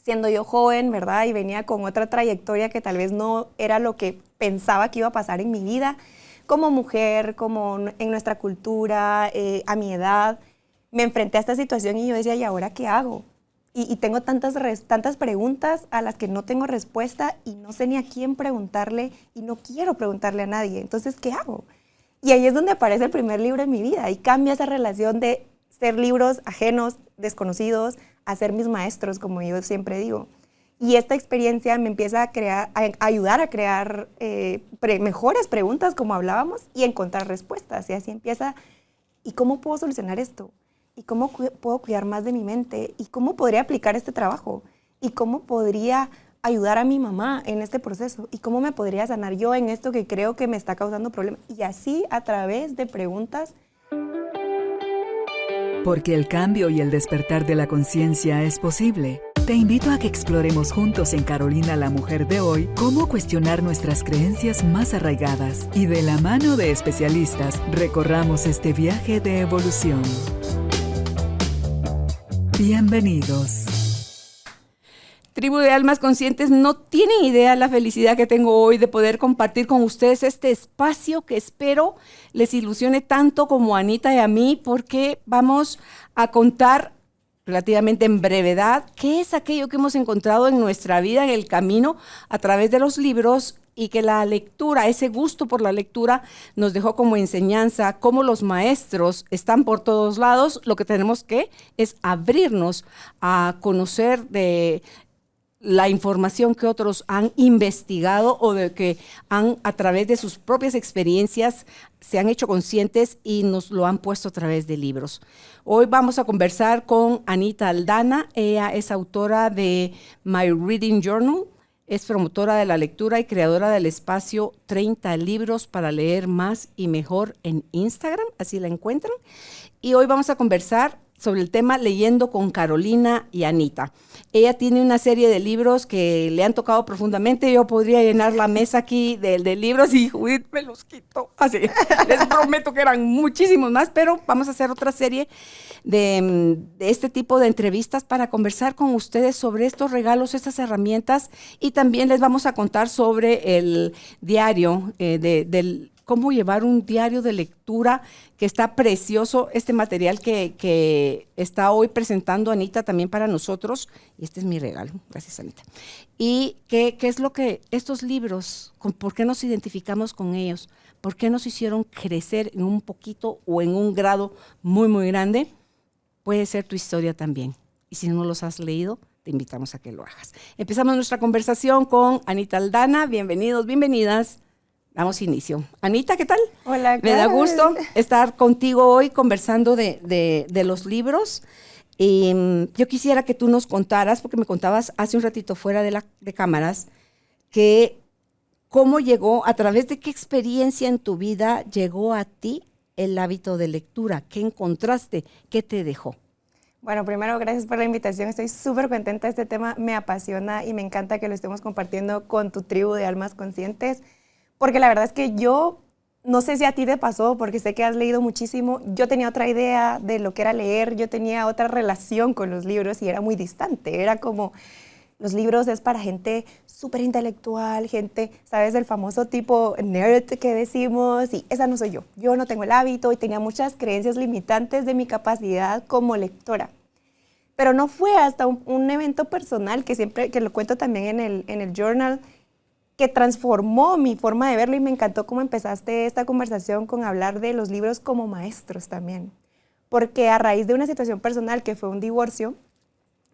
siendo yo joven, ¿verdad? Y venía con otra trayectoria que tal vez no era lo que pensaba que iba a pasar en mi vida. Como mujer, como en nuestra cultura, a mi edad, me enfrenté a esta situación y yo decía, ¿y ahora qué hago? Y tengo tantas preguntas a las que no tengo respuesta y no sé ni a quién preguntarle y no quiero preguntarle a nadie. Entonces, ¿qué hago? Y ahí es donde aparece el primer libro en mi vida y cambia esa relación de ser libros ajenos, desconocidos, a ser mis maestros, como yo siempre digo. Y esta experiencia me empieza a ayudar a crear mejores preguntas, como hablábamos, y encontrar respuestas. Y así empieza, ¿y cómo puedo solucionar esto? ¿Y cómo puedo cuidar más de mi mente? ¿Y cómo podría aplicar este trabajo? ¿Y cómo podría ayudar a mi mamá en este proceso? ¿Y cómo me podría sanar yo en esto que creo que me está causando problemas? Y así, a través de preguntas. Porque el cambio y el despertar de la conciencia es posible. Te invito a que exploremos juntos en Carolina la Mujer de hoy cómo cuestionar nuestras creencias más arraigadas y de la mano de especialistas recorramos este viaje de evolución. Bienvenidos. Tribu de Almas Conscientes, no tienen idea la felicidad que tengo hoy de poder compartir con ustedes este espacio que espero les ilusione tanto como a Anita y a mí, porque vamos a contar relativamente en brevedad qué es aquello que hemos encontrado en nuestra vida, en el camino, a través de los libros, y que la lectura, ese gusto por la lectura, nos dejó como enseñanza, cómo los maestros están por todos lados. Lo que tenemos que es abrirnos a conocer de la información que otros han investigado o de que han, a través de sus propias experiencias, se han hecho conscientes y nos lo han puesto a través de libros. Hoy vamos a conversar con Anita Aldana. Ella es autora de My Reading Journal, es promotora de la lectura y creadora del espacio 30 libros para leer más y mejor en Instagram, así la encuentran. Y hoy vamos a conversar sobre el tema Leyendo con Carolina y Anita. Ella tiene una serie de libros que le han tocado profundamente. Yo podría llenar la mesa aquí de libros y Judith me los quito. Así, les prometo que eran muchísimos más, pero vamos a hacer otra serie de este tipo de entrevistas para conversar con ustedes sobre estos regalos, estas herramientas, y también les vamos a contar sobre el diario del cómo llevar un diario de lectura, que está precioso, este material que está hoy presentando Anita también para nosotros. Y este es mi regalo, gracias Anita. Y qué es lo que estos libros, por qué nos identificamos con ellos, por qué nos hicieron crecer en un poquito o en un grado muy, muy grande, puede ser tu historia también. Y si no los has leído, te invitamos a que lo hagas. Empezamos nuestra conversación con Anita Aldana. Bienvenidos, bienvenidas. Damos inicio. Anita, ¿qué tal? Hola, Me da gusto estar contigo hoy conversando de los libros. Yo quisiera que tú nos contaras, porque me contabas hace un ratito fuera de cámaras, que cómo llegó, a través de qué experiencia en tu vida llegó a ti el hábito de lectura. ¿Qué encontraste? ¿Qué te dejó? Bueno, primero, gracias por la invitación. Estoy súper contenta. Este tema me apasiona y me encanta que lo estemos compartiendo con tu tribu de almas conscientes. Porque la verdad es que yo, no sé si a ti te pasó, porque sé que has leído muchísimo, yo tenía otra idea de lo que era leer, yo tenía otra relación con los libros y era muy distante. Era como, los libros es para gente súper intelectual, gente, ¿sabes? El famoso tipo nerd que decimos, y esa no soy yo. Yo no tengo el hábito y tenía muchas creencias limitantes de mi capacidad como lectora. Pero no fue hasta un evento personal, que lo cuento también en el journal, que transformó mi forma de verlo, y me encantó cómo empezaste esta conversación con hablar de los libros como maestros también. Porque a raíz de una situación personal que fue un divorcio,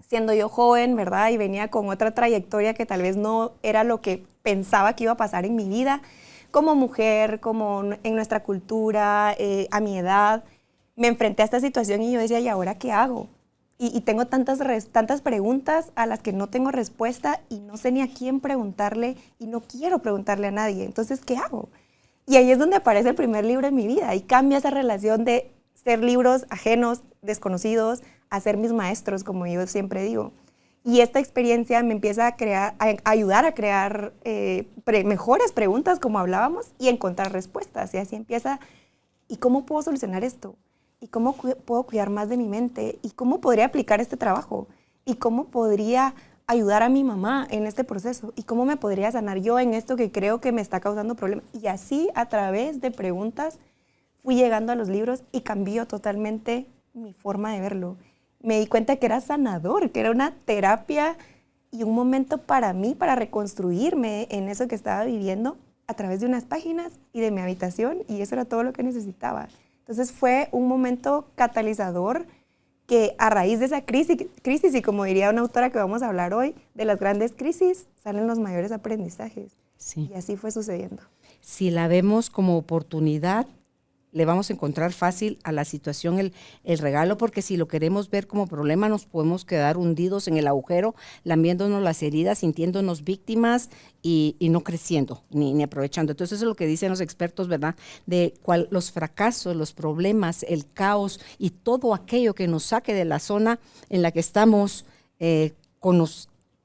siendo yo joven, ¿verdad? Y venía con otra trayectoria que tal vez no era lo que pensaba que iba a pasar en mi vida, como mujer, como en nuestra cultura, a mi edad, me enfrenté a esta situación y yo decía, ¿y ahora qué hago? Y tengo tantas preguntas a las que no tengo respuesta y no sé ni a quién preguntarle y no quiero preguntarle a nadie. Entonces, ¿qué hago? Y ahí es donde aparece el primer libro en mi vida y cambia esa relación de ser libros ajenos, desconocidos, a ser mis maestros, como yo siempre digo. Y esta experiencia me empieza a ayudar a crear mejores preguntas, como hablábamos, y encontrar respuestas. Y así empieza, ¿y cómo puedo solucionar esto? ¿Y cómo puedo cuidar más de mi mente? ¿Y cómo podría aplicar este trabajo? ¿Y cómo podría ayudar a mi mamá en este proceso? ¿Y cómo me podría sanar yo en esto que creo que me está causando problemas? Y así, a través de preguntas, fui llegando a los libros y cambió totalmente mi forma de verlo. Me di cuenta que era sanador, que era una terapia y un momento para mí, para reconstruirme en eso que estaba viviendo a través de unas páginas y de mi habitación, y eso era todo lo que necesitaba. Entonces fue un momento catalizador que a raíz de esa crisis, y como diría una autora que vamos a hablar hoy, de las grandes crisis salen los mayores aprendizajes. Sí. Y así fue sucediendo. Si la vemos como oportunidad, le vamos a encontrar fácil a la situación el regalo, porque si lo queremos ver como problema, nos podemos quedar hundidos en el agujero, lambiéndonos las heridas, sintiéndonos víctimas y no creciendo, ni aprovechando. Entonces eso es lo que dicen los expertos, ¿verdad? De los fracasos, los problemas, el caos y todo aquello que nos saque de la zona en la que estamos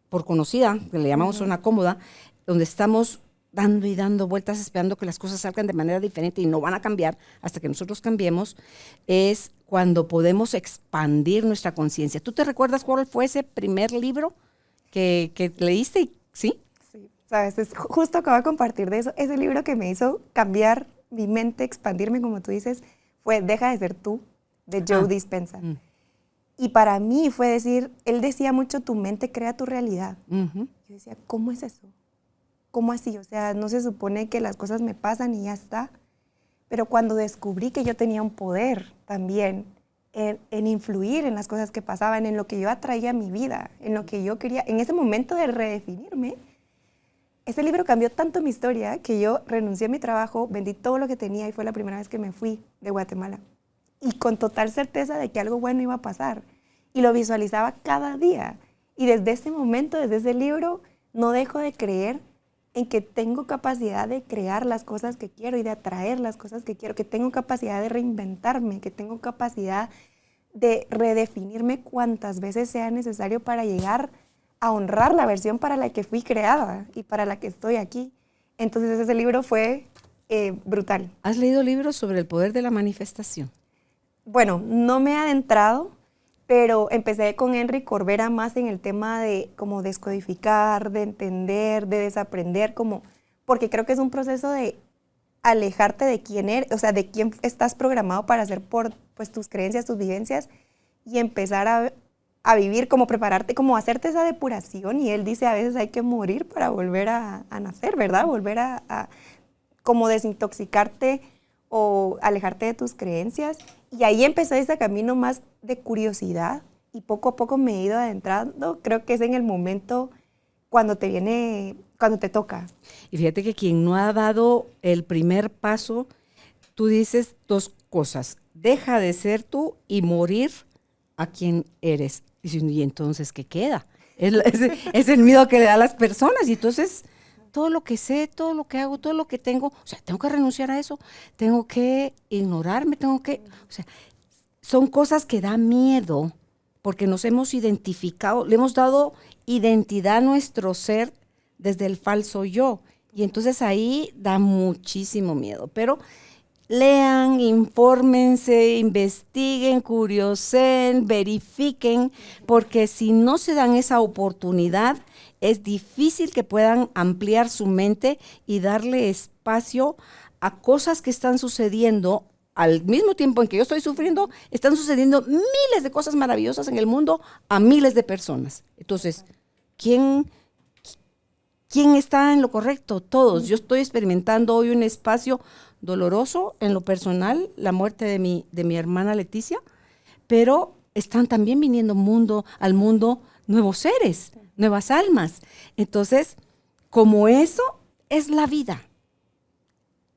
por conocida, que le llamamos zona cómoda, donde estamos dando y dando vueltas esperando que las cosas salgan de manera diferente y no van a cambiar hasta que nosotros cambiemos, es cuando podemos expandir nuestra conciencia. ¿Tú te recuerdas cuál fue ese primer libro que leíste? ¿Sí? Sí, sabes, justo acabo de compartir de eso. Ese libro que me hizo cambiar mi mente, expandirme, como tú dices, fue Deja de ser tú, de Joe Dispenza. Y para mí fue decir, él decía mucho, tu mente crea tu realidad. Yo decía, ¿cómo es eso? ¿Cómo así? O sea, no se supone que las cosas me pasan y ya está. Pero cuando descubrí que yo tenía un poder también en influir en las cosas que pasaban, en lo que yo atraía a mi vida, en lo que yo quería, en ese momento de redefinirme, ese libro cambió tanto mi historia que yo renuncié a mi trabajo, vendí todo lo que tenía y fue la primera vez que me fui de Guatemala. Y con total certeza de que algo bueno iba a pasar. Y lo visualizaba cada día. Y desde ese momento, desde ese libro, no dejo de creer en que tengo capacidad de crear las cosas que quiero y de atraer las cosas que quiero, que tengo capacidad de reinventarme, que tengo capacidad de redefinirme cuantas veces sea necesario para llegar a honrar la versión para la que fui creada y para la que estoy aquí. Entonces ese libro fue brutal. ¿Has leído libros sobre el poder de la manifestación? Bueno, no me he adentrado, pero empecé con Henry Corbera más en el tema de como descodificar, de entender, de desaprender, porque creo que es un proceso de alejarte de quién eres, o sea, de quién estás programado para hacer por pues, tus creencias, tus vivencias, y empezar a vivir, como prepararte, como hacerte esa depuración. Y él dice, a veces hay que morir para volver a nacer, ¿verdad? Volver a como desintoxicarte o alejarte de tus creencias. Y ahí empezó ese camino más de curiosidad y poco a poco me he ido adentrando. Creo que es en el momento cuando te toca. Y fíjate que quien no ha dado el primer paso, tú dices dos cosas: deja de ser tú y morir a quien eres. Y entonces, ¿qué queda? Es el miedo que le da a las personas. Y entonces, todo lo que sé, todo lo que hago, todo lo que tengo, o sea, tengo que renunciar a eso, tengo que ignorarme, o sea, son cosas que dan miedo porque nos hemos identificado, le hemos dado identidad a nuestro ser desde el falso yo. Y entonces ahí da muchísimo miedo. Pero lean, infórmense, investiguen, curiosen, verifiquen, porque si no se dan esa oportunidad, es difícil que puedan ampliar su mente y darle espacio a cosas que están sucediendo al mismo tiempo en que yo estoy sufriendo. Están sucediendo miles de cosas maravillosas en el mundo a miles de personas. Entonces, ¿quién está en lo correcto? Todos. Yo estoy experimentando hoy un espacio doloroso en lo personal, la muerte de mi hermana Leticia, pero están también viniendo al mundo nuevos seres, nuevas almas. Entonces, como eso es la vida.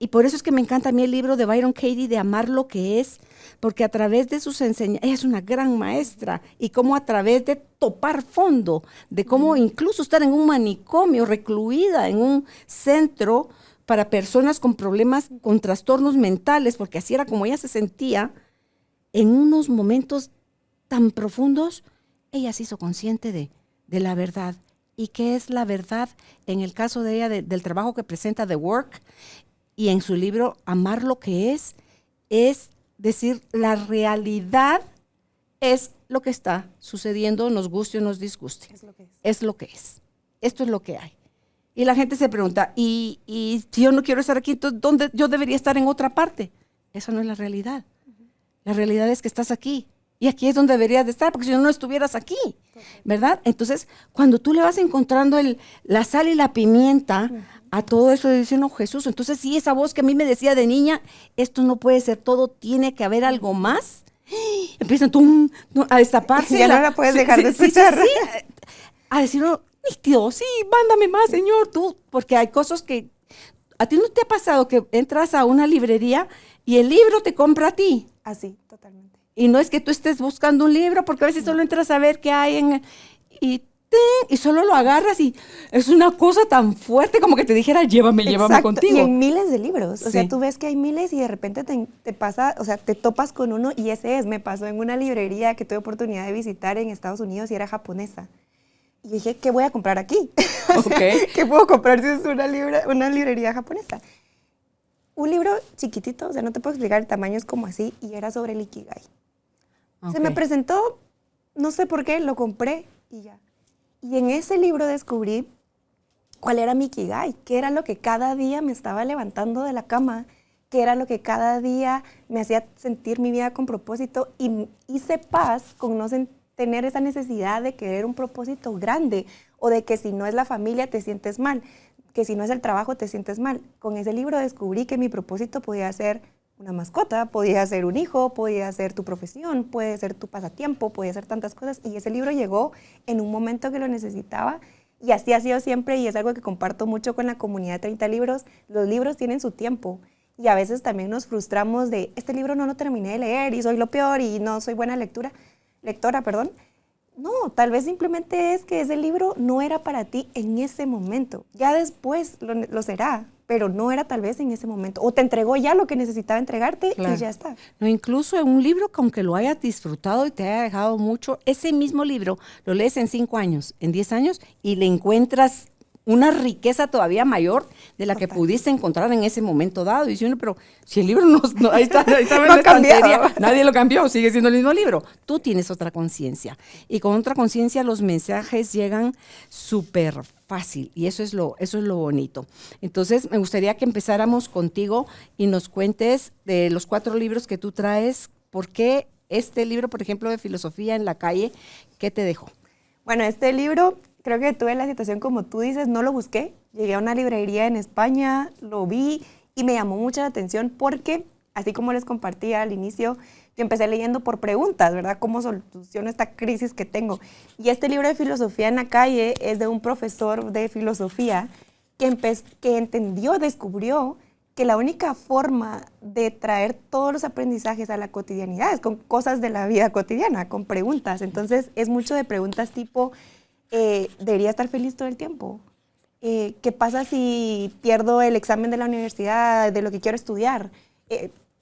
Y por eso es que me encanta a mí el libro de Byron Katie de Amar lo que es, porque a través de sus enseñanzas, ella es una gran maestra, y cómo a través de topar fondo, de cómo incluso estar en un manicomio, recluida en un centro para personas con problemas, con trastornos mentales, porque así era como ella se sentía, en unos momentos tan profundos, ella se hizo consciente de la verdad. ¿Y qué es la verdad? En el caso de ella, del trabajo que presenta The Work, y en su libro Amar lo que es decir, la realidad es lo que está sucediendo, nos guste o nos disguste. Es lo que es. Es lo que es. Esto es lo que hay. Y la gente se pregunta, ¿y si yo no quiero estar aquí, entonces ¿dónde yo debería estar en otra parte? Esa no es la realidad. La realidad es que estás aquí. Y aquí es donde deberías de estar, porque si no, no estuvieras aquí, ¿verdad? Entonces, cuando tú le vas encontrando la sal y la pimienta a todo eso, dice, no, Jesús, entonces sí, esa voz que a mí me decía de niña, esto no puede ser todo, tiene que haber algo más. Empiezan a destaparse. Ya no la puedes dejar de escuchar. Sí, a decir, no, nítido, sí, mándame más, Señor, tú, porque hay cosas que, ¿a ti no te ha pasado que entras a una librería y el libro te compra a ti? Así, totalmente. Y no es que tú estés buscando un libro, porque a veces solo entras a ver qué hay y solo lo agarras y es una cosa tan fuerte como que te dijera, llévame contigo. Y en miles de libros. O sea, Sí. tú ves que hay miles y de repente te pasa, o sea, te topas con uno y ese es. Me pasó en una librería que tuve oportunidad de visitar en Estados Unidos y era japonesa. Y dije, ¿qué voy a comprar aquí? O sea, Ok. ¿qué puedo comprar si es una librería japonesa? Un libro chiquitito, o sea, no te puedo explicar, el tamaño es como así, y era sobre el Ikigai. Se me Ok. presentó, no sé por qué, lo compré y ya. Y en ese libro descubrí cuál era mi Ikigai, qué era lo que cada día me estaba levantando de la cama, qué era lo que cada día me hacía sentir mi vida con propósito, y hice paz con no tener esa necesidad de querer un propósito grande, o de que si no es la familia te sientes mal, que si no es el trabajo te sientes mal. Con ese libro descubrí que mi propósito podía ser una mascota, podía ser un hijo, podía ser tu profesión, puede ser tu pasatiempo, podía ser tantas cosas. Y ese libro llegó en un momento que lo necesitaba, y así ha sido siempre, y es algo que comparto mucho con la comunidad de 30 libros. Los libros tienen su tiempo, y a veces también nos frustramos de, este libro no lo terminé de leer y soy lo peor y no soy buena lectora. No, tal vez simplemente es que ese libro no era para ti en ese momento. Ya después lo será, pero no era tal vez en ese momento. O te entregó ya lo que necesitaba entregarte, Claro. y ya está. No, incluso en un libro que aunque lo hayas disfrutado y te haya dejado mucho, ese mismo libro lo lees en 5 años, en 10 años, y le encuentras una riqueza todavía mayor de la que Total. pudiste encontrar en ese momento dado. Y dice uno, pero si el libro ahí está en No la ha cambiado. estantería, nadie lo cambió, sigue siendo el mismo libro. Tú tienes otra conciencia. Y con otra conciencia los mensajes llegan súper fácil, y eso es lo bonito. Entonces, me gustaría que empezáramos contigo y nos cuentes de los 4 libros que tú traes, ¿por qué este libro, por ejemplo, de Filosofía en la Calle, qué te dejó? Bueno, este libro, creo que tuve la situación como tú dices, no lo busqué. Llegué a una librería en España, lo vi y me llamó mucho la atención porque, así como les compartía al inicio, yo empecé leyendo por preguntas, ¿verdad? ¿Cómo soluciono esta crisis que tengo? Y este libro de Filosofía en la Calle es de un profesor de filosofía que entendió, descubrió que la única forma de traer todos los aprendizajes a la cotidianidad es con cosas de la vida cotidiana, con preguntas. Entonces, es mucho de preguntas tipo, ¿debería estar feliz todo el tiempo? ¿Qué pasa si pierdo el examen de la universidad, de lo que quiero estudiar?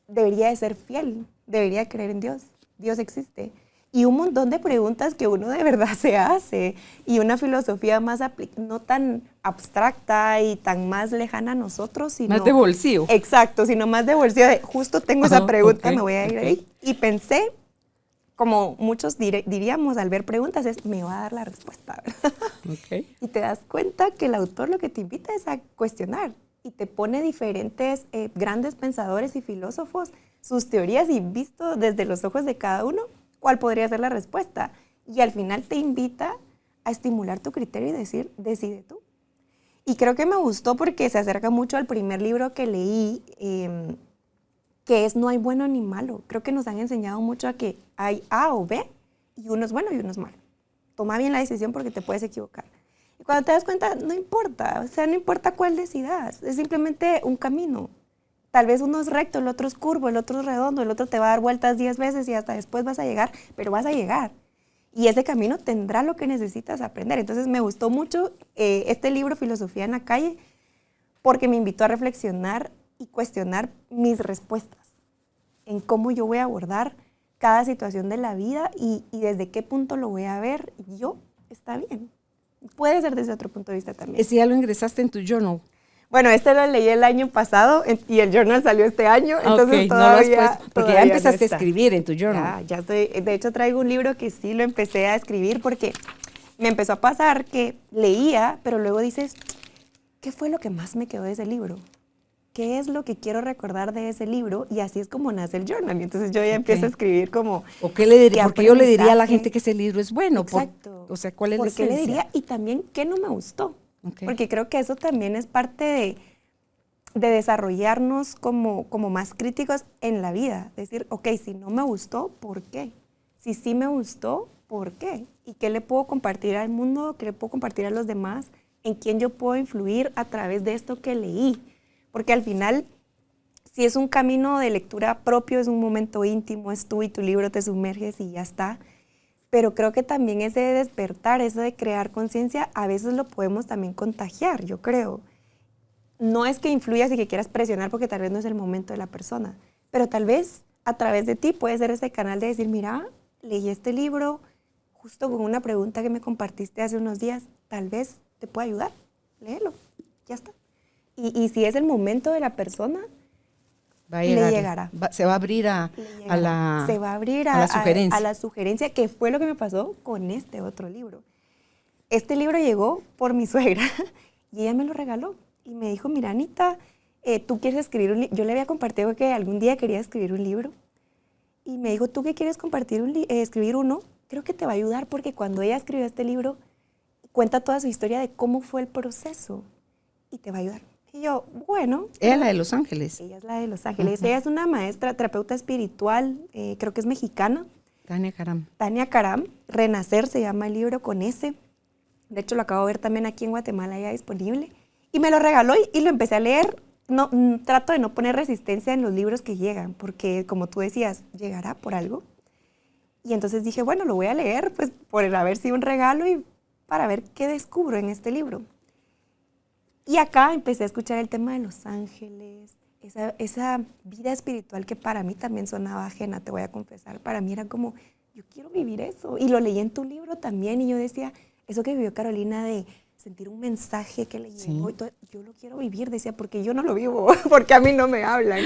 ¿Debería de ser fiel? ¿Debería de creer en Dios? ¿Dios existe? Y un montón de preguntas que uno de verdad se hace, y una filosofía más no tan abstracta y tan más lejana a nosotros, sino Más de bolsillo. Exacto, sino más de bolsillo. Justo tengo esa pregunta, Ok, me voy a ir ahí. Y pensé, como muchos diríamos al ver preguntas, me va a dar la respuesta, ¿verdad? Okay. Y te das cuenta que el autor lo que te invita es a cuestionar, y te pone diferentes grandes pensadores y filósofos, sus teorías, y visto desde los ojos de cada uno, cuál podría ser la respuesta. Y al final te invita a estimular tu criterio y decir, decide tú. Y creo que me gustó porque se acerca mucho al primer libro que leí, que es No hay bueno ni malo. Creo que nos han enseñado mucho a que hay A o B, y uno es bueno y uno es malo. Toma bien la decisión porque te puedes equivocar. Y cuando te das cuenta, no importa, o sea, no importa cuál decidas, es simplemente un camino. Tal vez uno es recto, el otro es curvo, el otro es redondo, el otro te va a dar vueltas 10 veces y hasta después vas a llegar, pero vas a llegar. Y ese camino tendrá lo que necesitas aprender. Entonces me gustó mucho este libro, Filosofía en la Calle, porque me invitó a reflexionar y cuestionar mis respuestas en cómo yo voy a abordar cada situación de la vida, y desde qué punto lo voy a ver yo, está bien. Puede ser desde otro punto de vista también. Ese ya lo ingresaste en tu journal. Bueno, este lo leí el año pasado y el journal salió este año, entonces Ok, todavía... porque ya empezaste a escribir en tu journal. Ya estoy, de hecho traigo un libro que sí lo empecé a escribir porque me empezó a pasar que leía, pero luego dices, ¿qué fue lo que más me quedó de ese libro? ¿Qué es lo que quiero recordar de ese libro? Y así es como nace el journal. Y entonces yo ya empiezo a escribir como... ¿O qué le diría? Porque yo le diría a la aprendizaje. gente que ese libro es bueno. Exacto. O sea, ¿cuál es la ¿Por qué le esencia? diría? Y también, ¿qué no me gustó? Ok. Porque creo que eso también es parte de desarrollarnos como más críticos en la vida. Decir, ok, si no me gustó, ¿por qué? Si sí me gustó, ¿por qué? ¿Y qué le puedo compartir al mundo? ¿Qué le puedo compartir a los demás? ¿En quién yo puedo influir a través de esto que leí? Porque al final, si es un camino de lectura propio, es un momento íntimo, es tú y tu libro, te sumerges y ya está. Pero creo que también ese de despertar, eso de crear conciencia, a veces lo podemos también contagiar, yo creo. No es que influyas y que quieras presionar porque tal vez no es el momento de la persona, pero tal vez a través de ti puede ser ese canal de decir, mira, leí este libro justo con una pregunta que me compartiste hace unos días, tal vez te pueda ayudar, léelo, ya está. Y si es el momento de la persona, Va a le llegar, llegará. Se va a abrir le a llegará. la, Se va a abrir a la sugerencia. a la sugerencia, que fue lo que me pasó con este otro libro. Este libro llegó por mi suegra y ella me lo regaló y me dijo, mira, Anita, tú quieres escribir un libro. Yo le había compartido que algún día quería escribir un libro y me dijo, ¿tú qué quieres compartir escribir uno? Creo que te va a ayudar porque cuando ella escribió este libro, cuenta toda su historia de cómo fue el proceso y te va a ayudar. Y yo, bueno. Ella es la de Los Ángeles. Ella es la de Los Ángeles. Ella es una maestra, terapeuta espiritual, creo que es mexicana. Tania Karam. Tania Karam, Renacer se llama el libro con ese. De hecho, lo acabo de ver también aquí en Guatemala ya disponible. Y me lo regaló y lo empecé a leer. No, trato de no poner resistencia en los libros que llegan, porque como tú decías, llegará por algo. Y entonces dije, bueno, lo voy a leer, pues por haber sido un regalo y para ver qué descubro en este libro. Y acá empecé a escuchar el tema de Los Ángeles, esa vida espiritual que para mí también sonaba ajena, te voy a confesar. Para mí era como, yo quiero vivir eso. Y lo leí en tu libro también y yo decía, eso que vivió Carolina de sentir un mensaje que le llegó, y todo, yo lo quiero vivir, decía, porque yo no lo vivo, porque a mí no me hablan.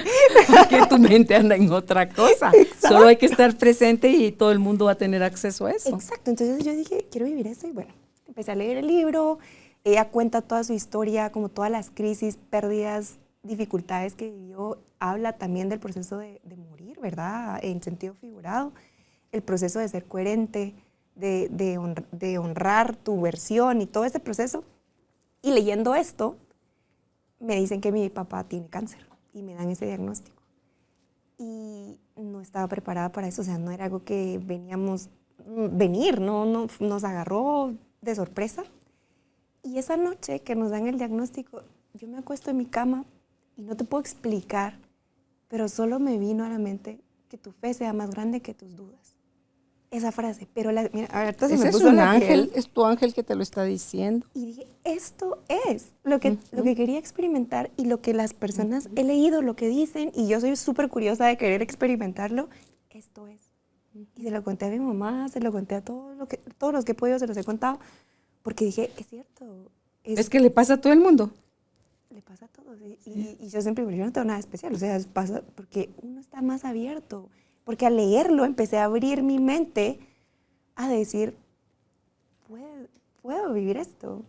Que tu mente anda en otra cosa. Exacto. Solo hay que estar presente y todo el mundo va a tener acceso a eso. Exacto, entonces yo dije, quiero vivir eso y bueno, empecé a leer el libro. Ella cuenta toda su historia, como todas las crisis, pérdidas, dificultades que vivió. Habla también del proceso de morir, ¿verdad? En sentido figurado. El proceso de ser coherente, de honrar tu versión y todo ese proceso. Y leyendo esto, me dicen que mi papá tiene cáncer y me dan ese diagnóstico. Y no estaba preparada para eso, o sea, no era algo que no nos agarró de sorpresa. Y esa noche que nos dan el diagnóstico, yo me acuesto en mi cama y no te puedo explicar, pero solo me vino a la mente que tu fe sea más grande que tus dudas. Esa frase, pero mira, ahorita se Ese me es puso un la ángel, piel. es tu ángel que te lo está diciendo. Y dije, esto es lo que quería experimentar y lo que las personas, he leído lo que dicen y yo soy súper curiosa de querer experimentarlo, esto es. Y se lo conté a mi mamá, se lo conté a todos los que he podido, se los he contado. Porque dije, es cierto. Es que le pasa a todo el mundo. Le pasa a todos. Y yo siempre digo, yo no tengo nada especial. O sea, pasa porque uno está más abierto. Porque al leerlo empecé a abrir mi mente a decir, puedo vivir esto.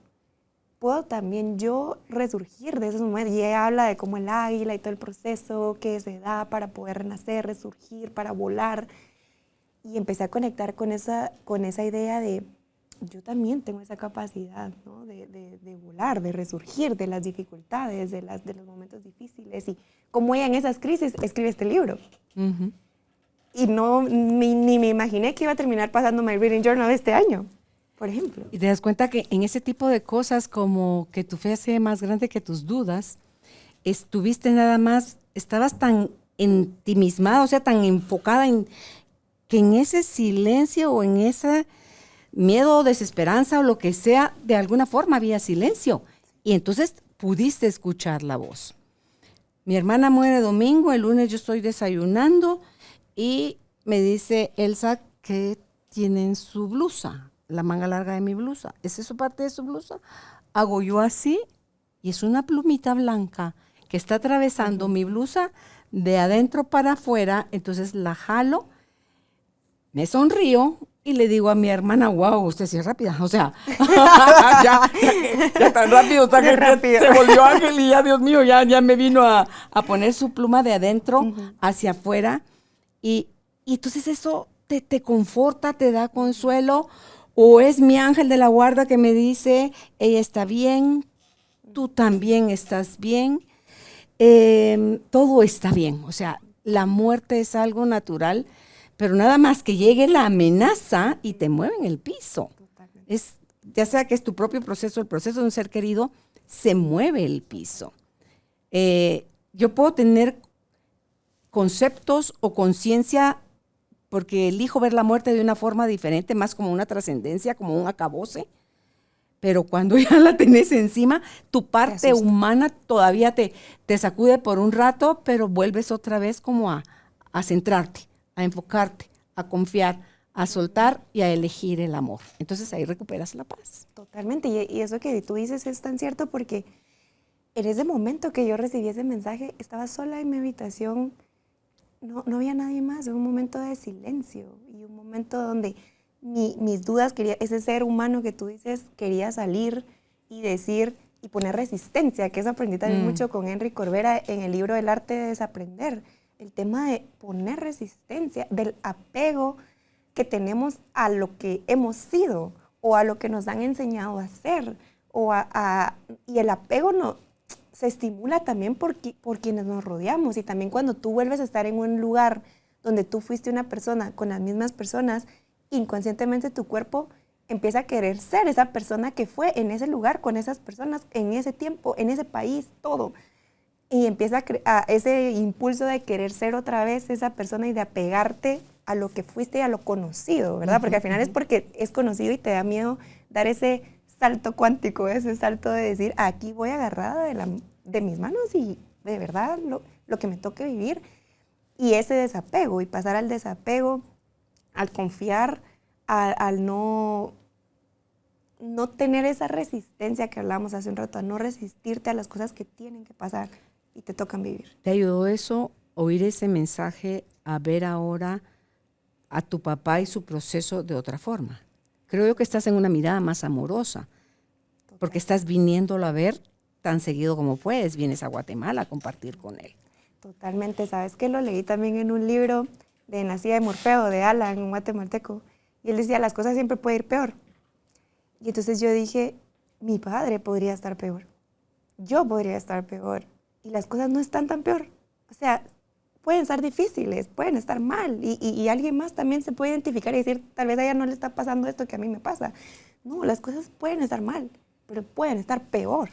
Puedo también yo resurgir de esos momentos. Y ella habla de cómo el águila y todo el proceso que se da para poder renacer, resurgir, para volar. Y empecé a conectar con esa idea de, yo también tengo esa capacidad, ¿no? de volar, de resurgir de las dificultades, de los momentos difíciles. Y como ella en esas crisis escribe este libro. Y ni me imaginé que iba a terminar pasando My Reading Journal este año, por ejemplo. Y te das cuenta que en ese tipo de cosas como que tu fe sea más grande que tus dudas, estabas tan ensimismada, o sea, tan enfocada que en ese silencio o en ese miedo o desesperanza o lo que sea, de alguna forma había silencio. Y entonces pudiste escuchar la voz. Mi hermana muere domingo, el lunes yo estoy desayunando y me dice Elsa que tiene en su blusa, la manga larga de mi blusa. ¿Es eso parte de su blusa? Hago yo así y es una plumita blanca que está atravesando mi blusa de adentro para afuera, entonces la jalo, me sonrío y le digo a mi hermana, wow, usted sí es rápida, o sea, ya tan rápido, está que rápido. se volvió ángel y ya, Dios mío, ya me vino a poner su pluma de adentro hacia afuera y entonces eso te conforta, te da consuelo, o es mi ángel de la guarda que me dice, ella está bien, tú también estás bien, todo está bien, o sea, la muerte es algo natural, pero nada más que llegue la amenaza y te mueve en el piso. Es, ya sea que es tu propio proceso, el proceso de un ser querido, se mueve el piso. Yo puedo tener conceptos o conciencia porque elijo ver la muerte de una forma diferente, más como una trascendencia, como un acabose, pero cuando ya la tenés encima, tu parte humana todavía te sacude por un rato, pero vuelves otra vez como a centrarte, a enfocarte, a confiar, a soltar y a elegir el amor. Entonces ahí recuperas la paz. Totalmente, y eso que tú dices es tan cierto porque en ese momento que yo recibí ese mensaje, estaba sola en mi habitación, no había nadie más, un momento de silencio y un momento donde mis dudas, ese ser humano que tú dices, quería salir y decir y poner resistencia, que eso aprendí también mucho con Henry Corbera en el libro El arte de desaprender, el tema de poner resistencia, del apego que tenemos a lo que hemos sido o a lo que nos han enseñado a hacer, y el apego se estimula también por quienes nos rodeamos, y también cuando tú vuelves a estar en un lugar donde tú fuiste una persona con las mismas personas, inconscientemente tu cuerpo empieza a querer ser esa persona que fue en ese lugar, con esas personas, en ese tiempo, en ese país, todo. Y empieza a ese impulso de querer ser otra vez esa persona y de apegarte a lo que fuiste y a lo conocido, ¿verdad? Porque al final es porque es conocido y te da miedo dar ese salto cuántico, ese salto de decir, aquí voy agarrada de mis manos y de verdad lo que me toque vivir. Y ese desapego, y pasar al desapego, al confiar, al no tener esa resistencia que hablábamos hace un rato, a no resistirte a las cosas que tienen que pasar y te tocan vivir. ¿Te ayudó eso, oír ese mensaje, a ver ahora a tu papá y su proceso de otra forma? Creo yo que estás en una mirada más amorosa, porque estás viniéndolo a ver tan seguido como puedes. Vienes a Guatemala a compartir con él. Totalmente. ¿Sabes qué? Lo leí también en un libro de Nacida de Morfeo, de Alan, un guatemalteco. Y él decía, las cosas siempre pueden ir peor. Y entonces yo dije, mi padre podría estar peor. Yo podría estar peor. Y las cosas no están tan peor. O sea, pueden estar difíciles, pueden estar mal. Y alguien más también se puede identificar y decir, tal vez a ella no le está pasando esto que a mí me pasa. No, las cosas pueden estar mal, pero pueden estar peor.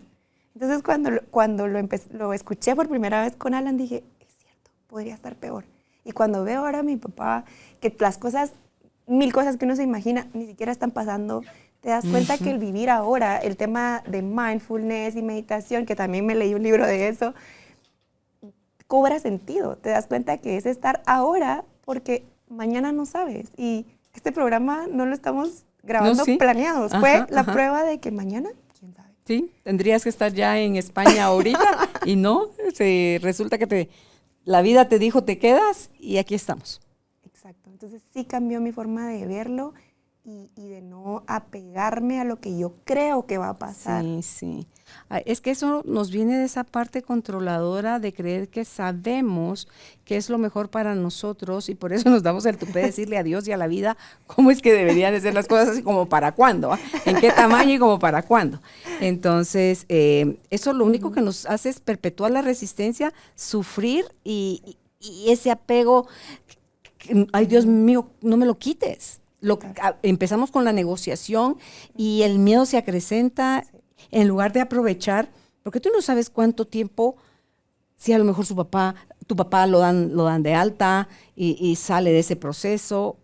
Entonces, cuando lo escuché por primera vez con Alan, dije, es cierto, podría estar peor. Y cuando veo ahora a mi papá, que las cosas, 1000 cosas que uno se imagina, ni siquiera están pasando, te das cuenta que el vivir ahora, el tema de mindfulness y meditación, que también me leí un libro de eso, cobra sentido. Te das cuenta que es estar ahora porque mañana no sabes. Y este programa no lo estamos grabando planeados. Fue la prueba de que mañana, quién sabe. Sí, tendrías que estar ya en España ahorita y no, resulta que la vida te dijo te quedas y aquí estamos. Exacto, entonces sí cambió mi forma de verlo y de no apegarme a lo que yo creo que va a pasar. Sí, sí. Es que eso nos viene de esa parte controladora de creer que sabemos qué es lo mejor para nosotros y por eso nos damos el tupé de decirle a Dios y a la vida cómo es que deberían de ser las cosas y como para cuándo, en qué tamaño y como para cuándo. Entonces, eso lo único que nos hace es perpetuar la resistencia, sufrir y ese apego, ay Dios mío, no me lo quites. Empezamos con la negociación y el miedo se acrecenta en lugar de aprovechar, porque tú no sabes cuánto tiempo, si a lo mejor tu papá lo dan de alta y sale de ese proceso,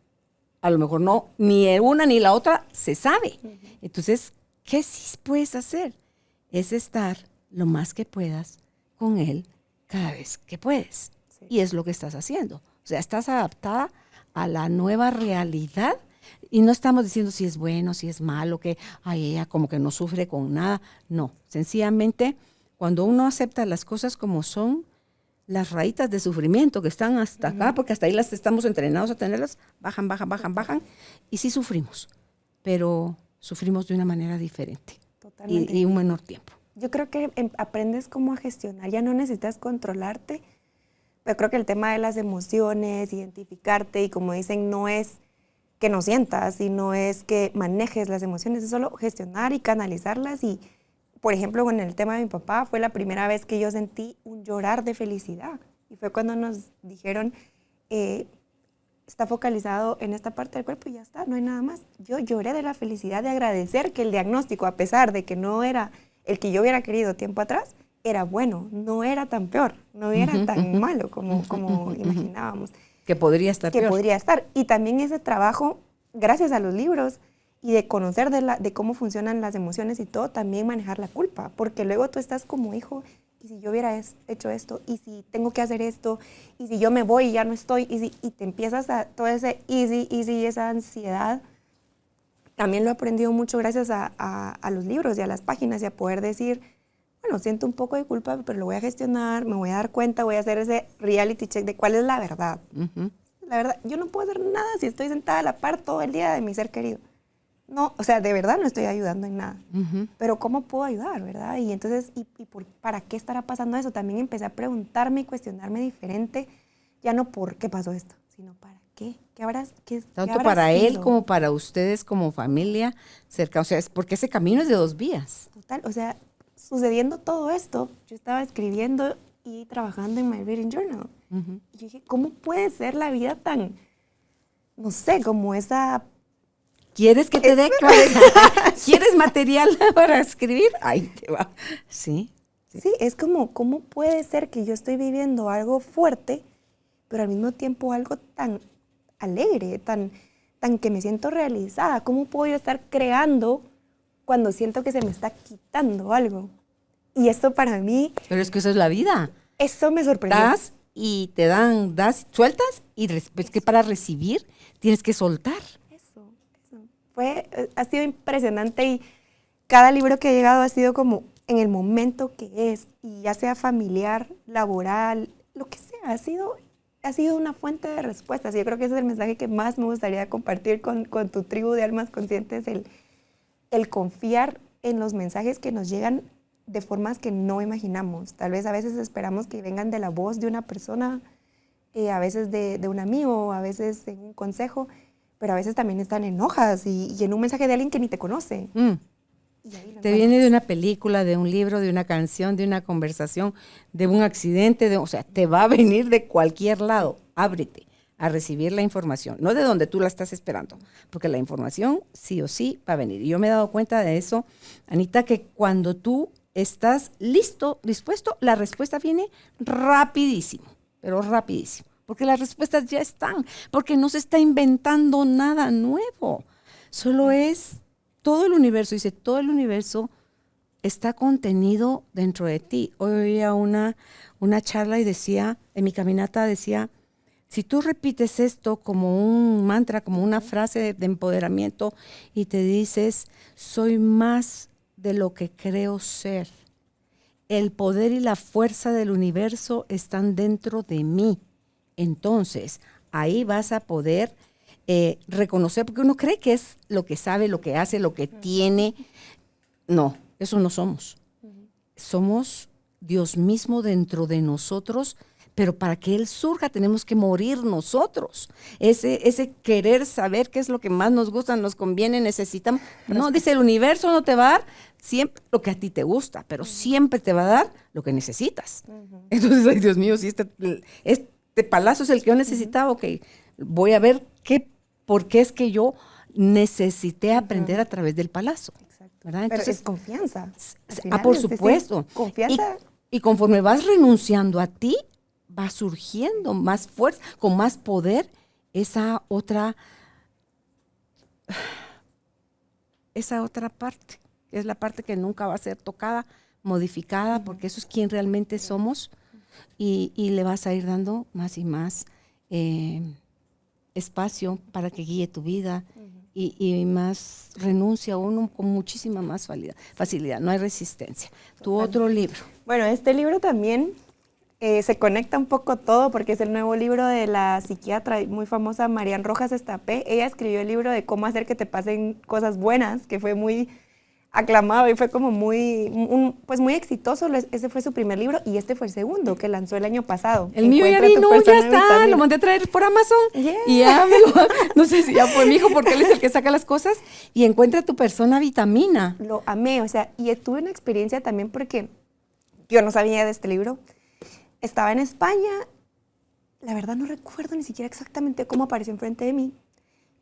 a lo mejor no, ni una ni la otra se sabe. Entonces, ¿qué sí puedes hacer? Es estar lo más que puedas con él cada vez que puedes. Sí. Y es lo que estás haciendo. O sea, estás adaptada a la nueva realidad y no estamos diciendo si es bueno, si es malo, que ay, ella como que no sufre con nada. No, sencillamente cuando uno acepta las cosas como son, las rayitas de sufrimiento que están hasta acá, porque hasta ahí las estamos entrenados a tenerlas, bajan, y sí sufrimos, pero sufrimos de una manera diferente y un menor tiempo. Yo creo que aprendes cómo a gestionar, ya no necesitas controlarte, pero creo que el tema de las emociones, identificarte, y como dicen, no es que no sientas y no es que manejes las emociones, es solo gestionar y canalizarlas. Y, por ejemplo, con el tema de mi papá, fue la primera vez que yo sentí un llorar de felicidad. Y fue cuando nos dijeron, está focalizado en esta parte del cuerpo y ya está, no hay nada más. Yo lloré de la felicidad de agradecer que el diagnóstico, a pesar de que no era el que yo hubiera querido tiempo atrás, era bueno, no era tan peor, no era tan malo como imaginábamos. Que podría estar peor. Que podría estar. Y también ese trabajo, gracias a los libros y de conocer de cómo funcionan las emociones y todo, también manejar la culpa. Porque luego tú estás como hijo, y si yo hubiera hecho esto, y si tengo que hacer esto, y si yo me voy y ya no estoy, y te empiezas a todo ese esa ansiedad. También lo he aprendido mucho gracias a los libros y a las páginas y a poder decir, bueno, siento un poco de culpa, pero lo voy a gestionar, me voy a dar cuenta, voy a hacer ese reality check de cuál es la verdad. La verdad, yo no puedo hacer nada si estoy sentada a la par todo el día de mi ser querido. No, o sea, de verdad no estoy ayudando en nada. Pero ¿cómo puedo ayudar, verdad? Y entonces, ¿para qué estará pasando eso? También empecé a preguntarme y cuestionarme diferente, ya no por qué pasó esto, sino para qué. Tanto para él como para ustedes como familia cerca. O sea, es porque ese camino es de 2 vías. Total, o sea, sucediendo todo esto, yo estaba escribiendo y trabajando en My Reading Journal. Y yo dije, ¿cómo puede ser la vida tan, no sé, como esa... ¿Quieres que te dé? ¿Quieres material para escribir? Ahí te va. Sí. Sí, es como, ¿cómo puede ser que yo estoy viviendo algo fuerte, pero al mismo tiempo algo tan alegre, tan que me siento realizada? ¿Cómo puedo yo estar creando cuando siento que se me está quitando algo? Y esto para mí... Pero es que eso es la vida. Eso me sorprendió. Das y te dan, sueltas, y pues que para recibir tienes que soltar. Eso. Ha sido impresionante, y cada libro que ha llegado ha sido como en el momento que es, y ya sea familiar, laboral, lo que sea, ha sido una fuente de respuestas. Y yo creo que ese es el mensaje que más me gustaría compartir con tu tribu de almas conscientes, el confiar en los mensajes que nos llegan de formas que no imaginamos. Tal vez a veces esperamos que vengan de la voz de una persona, a veces de un amigo, a veces en un consejo, pero a veces también están en hojas y en un mensaje de alguien que ni te conoce. Te viene de una película, de un libro, de una canción, de una conversación, de un accidente, o sea, te va a venir de cualquier lado. Ábrete a recibir la información, no de donde tú la estás esperando, porque la información sí o sí va a venir. Y yo me he dado cuenta de eso, Anita, que cuando tú estás listo, dispuesto, la respuesta viene rapidísimo, pero rapidísimo, porque las respuestas ya están, porque no se está inventando nada nuevo, solo es todo el universo, dice, todo el universo está contenido dentro de ti. Hoy oía una charla y decía, en mi caminata decía, si tú repites esto como un mantra, como una frase de empoderamiento y te dices, soy más de lo que creo ser. El poder y la fuerza del universo están dentro de mí. Entonces, ahí vas a poder reconocer, porque uno cree que es lo que sabe, lo que hace, lo que tiene. No, eso no somos. Somos Dios mismo dentro de nosotros, pero para que Él surja tenemos que morir nosotros. Ese querer saber qué es lo que más nos gusta, nos conviene, necesitamos. No, dice, el universo no te va a dar siempre lo que a ti te gusta, pero siempre te va a dar lo que necesitas. Entonces, ay Dios mío, si este palazo es el que yo necesitaba, ok, voy a ver por qué es que yo necesité aprender a través del palazo. Exacto. ¿Verdad? Entonces, pero es confianza. Por supuesto. Confianza. Y conforme vas renunciando a ti, va surgiendo más fuerza, con más poder, esa otra parte, que es la parte que nunca va a ser tocada, modificada, porque eso es quien realmente somos, y le vas a ir dando más y más espacio para que guíe tu vida y más renuncia uno con muchísima más facilidad, no hay resistencia. Tu otro libro. Bueno, este libro también se conecta un poco todo porque es el nuevo libro de la psiquiatra muy famosa Marian Rojas Estapé. Ella escribió el libro de cómo hacer que te pasen cosas buenas, que fue muy aclamado y fue como pues muy exitoso. Ese fue su primer libro y este fue el segundo que lanzó el año pasado. El mío ya vino, ya está, lo mandé a traer por Amazon. Yeah. Y ya no sé si ya fue mi hijo porque él es el que saca las cosas y encuentra tu persona vitamina. Lo amé, o sea, y tuve una experiencia también porque yo no sabía de este libro. Estaba en España, la verdad no recuerdo ni siquiera exactamente cómo apareció enfrente de mí.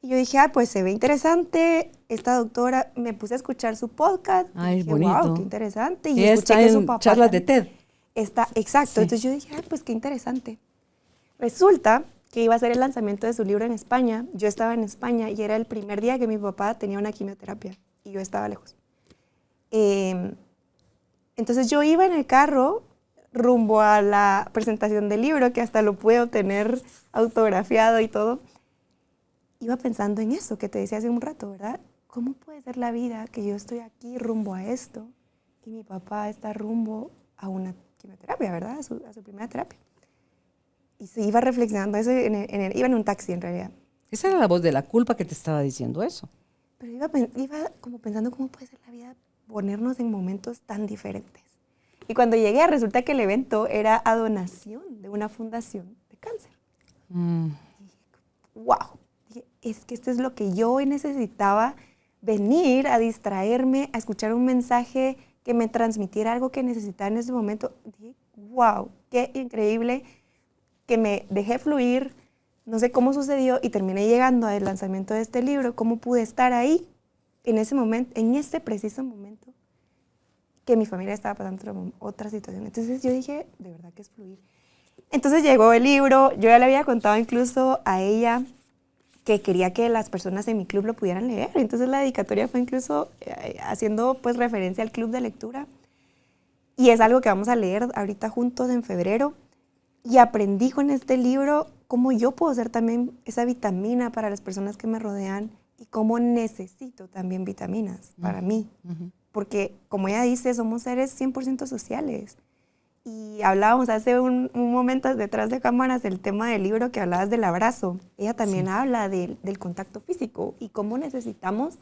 Y yo dije, pues se ve interesante, esta doctora, me puse a escuchar su podcast. Ay, dije, bonito. wow, qué interesante. Y ella escuché está que su en papá charlas de TED. Está, exacto, Sí. entonces yo dije, pues qué interesante. Resulta que iba a ser el lanzamiento de su libro en España, yo estaba en España y era el primer día que mi papá tenía una quimioterapia y yo estaba lejos. Entonces yo iba en el carro rumbo a la presentación del libro, que hasta lo pude obtener autografiado y todo. Iba pensando en eso que te decía hace un rato, ¿verdad? ¿Cómo puede ser la vida que yo estoy aquí rumbo a esto y mi papá está rumbo a una quimioterapia, ¿verdad? A su primera terapia. Y se iba reflexionando eso, iba en un taxi en realidad. Esa era la voz de la culpa que te estaba diciendo eso. Pero iba como pensando cómo puede ser la vida ponernos en momentos tan diferentes. Y cuando llegué, resulta que el evento era a donación de una fundación de cáncer. Y dije, wow, es que esto es lo que yo hoy necesitaba, venir a distraerme, a escuchar un mensaje que me transmitiera algo que necesitaba en ese momento. Dije, wow, qué increíble, que me dejé fluir, no sé cómo sucedió y terminé llegando al lanzamiento de este libro, cómo pude estar ahí en ese momento, en este preciso momento que mi familia estaba pasando otra situación. Entonces yo dije, de verdad que es fluir. Entonces llegó el libro, yo ya le había contado incluso a ella que quería que las personas en mi club lo pudieran leer. Entonces la dedicatoria fue incluso haciendo pues referencia al club de lectura. Y es algo que vamos a leer ahorita juntos en febrero. Y aprendí con este libro cómo yo puedo ser también esa vitamina para las personas que me rodean y cómo necesito también vitaminas para mí. Porque, como ella dice, somos seres 100% sociales. Y hablábamos hace un momento detrás de cámaras del tema del libro que hablabas del abrazo. Ella también habla del contacto físico y cómo necesitamos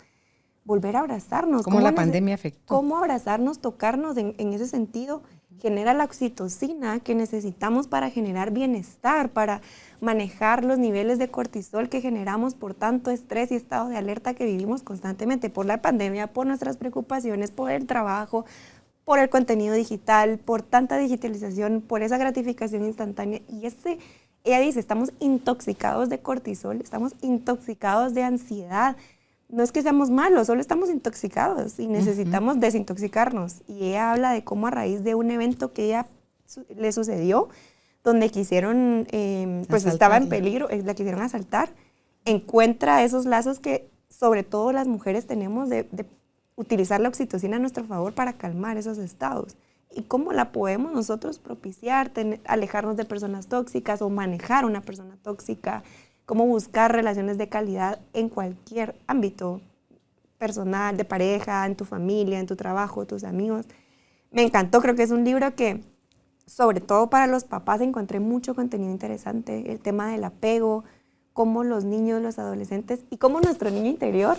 volver a abrazarnos. Cómo la pandemia afectó. Cómo abrazarnos, tocarnos en ese sentido genera la oxitocina que necesitamos para generar bienestar, para manejar los niveles de cortisol que generamos por tanto estrés y estado de alerta que vivimos constantemente por la pandemia, por nuestras preocupaciones, por el trabajo, por el contenido digital, por tanta digitalización, por esa gratificación instantánea. Y ella dice, estamos intoxicados de cortisol, estamos intoxicados de ansiedad. No es que seamos malos, solo estamos intoxicados y necesitamos desintoxicarnos. Y ella habla de cómo a raíz de un evento que ella le sucedió, donde quisieron, pues estaba en peligro, la quisieron asaltar, encuentra esos lazos que sobre todo las mujeres tenemos de utilizar la oxitocina a nuestro favor para calmar esos estados. Y cómo la podemos nosotros propiciar, alejarnos de personas tóxicas o manejar una persona tóxica, cómo buscar relaciones de calidad en cualquier ámbito personal, de pareja, en tu familia, en tu trabajo, tus amigos. Me encantó, creo que es un libro que, sobre todo para los papás, encontré mucho contenido interesante, el tema del apego, cómo los niños, los adolescentes y cómo nuestro niño interior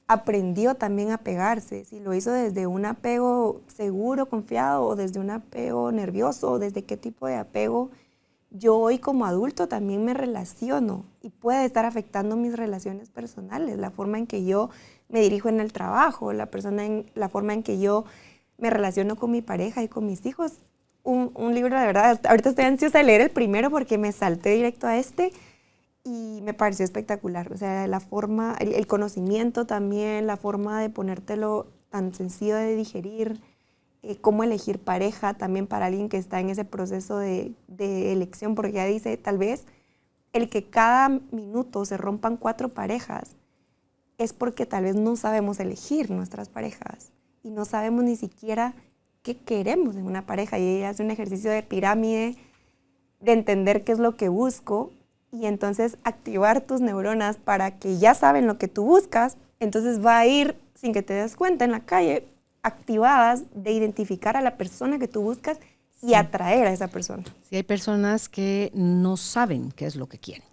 aprendió también a pegarse, si lo hizo desde un apego seguro, confiado, o desde un apego nervioso, o desde qué tipo de apego yo hoy como adulto también me relaciono y puede estar afectando mis relaciones personales, la forma en que yo me dirijo en el trabajo, la forma en que yo me relaciono con mi pareja y con mis hijos. Un libro, de verdad, ahorita estoy ansiosa de leer el primero porque me salté directo a este y me pareció espectacular. O sea, la forma, el conocimiento también, la forma de ponértelo tan sencillo de digerir, cómo elegir pareja también para alguien que está en ese proceso de elección, porque ya dice, tal vez el que cada minuto se rompan 4 parejas es porque tal vez no sabemos elegir nuestras parejas y no sabemos ni siquiera qué queremos en una pareja. Y ella hace un ejercicio de pirámide, de entender qué es lo que busco y entonces activar tus neuronas para que ya saben lo que tú buscas, entonces va a ir, sin que te des cuenta, en la calle, activadas de identificar a la persona que tú buscas y atraer a esa persona. Sí, hay personas que no saben qué es lo que quieren,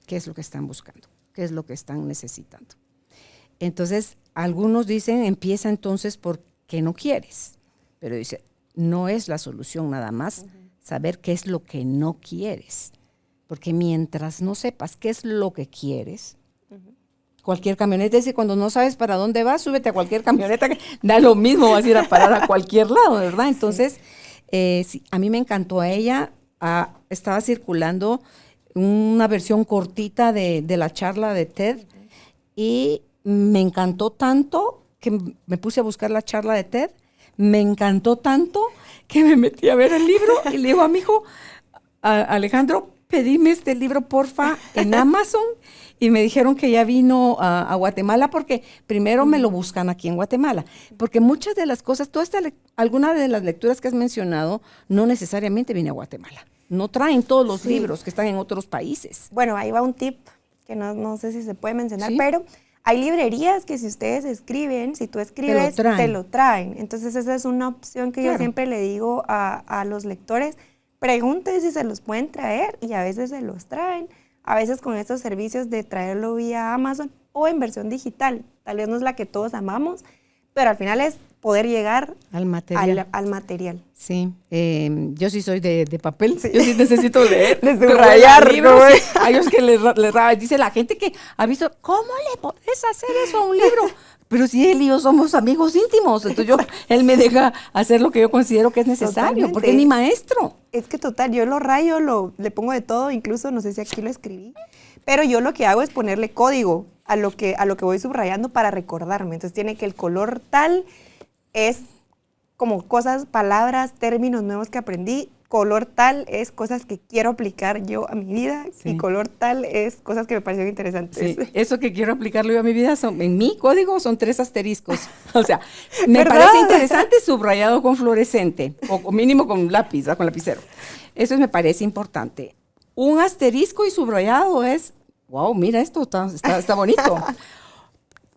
qué es lo que están buscando, qué es lo que están necesitando. Entonces, algunos dicen, empieza entonces por qué no quieres, pero dice, no es la solución nada más saber qué es lo que no quieres, porque mientras no sepas qué es lo que quieres, cualquier camioneta, dice, cuando no sabes para dónde vas, súbete a cualquier camioneta, que da lo mismo, vas a ir a parar a cualquier lado, ¿verdad? Entonces, sí, a mí me encantó a ella, estaba circulando una versión cortita de la charla de TED y me encantó tanto que me puse a buscar la charla de TED, me encantó tanto que me metí a ver el libro y le digo a mi hijo, Alejandro, pedime este libro porfa en Amazon, y me dijeron que ya vino a Guatemala porque primero me lo buscan aquí en Guatemala, porque muchas de las cosas, alguna de las lecturas que has mencionado no necesariamente viene a Guatemala, no traen todos los libros que están en otros países. Bueno, ahí va un tip que no sé si se puede mencionar, pero hay librerías que si ustedes escriben, si tú escribes, te lo traen. Entonces esa es una opción que yo siempre le digo a los lectores, pregunten si se los pueden traer y a veces se los traen. A veces con estos servicios de traerlo vía Amazon o en versión digital. Tal vez no es la que todos amamos, pero al final es poder llegar al material. Al material. Sí, yo sí soy de papel, yo sí necesito leer. De subrayar. Libros, a ellos que les dice la gente que ha visto, ¿cómo le podés hacer eso a un libro? Pero si él y yo somos amigos íntimos, entonces él me deja hacer lo que yo considero que es necesario, totalmente, porque es mi maestro. Es que total, yo lo rayo, le pongo de todo, incluso no sé si aquí lo escribí, pero yo lo que hago es ponerle código a lo que voy subrayando para recordarme. Entonces tiene que el color tal es como cosas, palabras, términos nuevos que aprendí. Color tal es cosas que quiero aplicar yo a mi vida, y color tal es cosas que me parecieron interesantes. Sí, eso que quiero aplicarlo yo a mi vida, en mi código son 3 asteriscos. O sea, me parece interesante subrayado con fluorescente, o mínimo con lápiz, con lapicero. Eso me parece importante. Un asterisco y subrayado es, wow, mira esto, está bonito.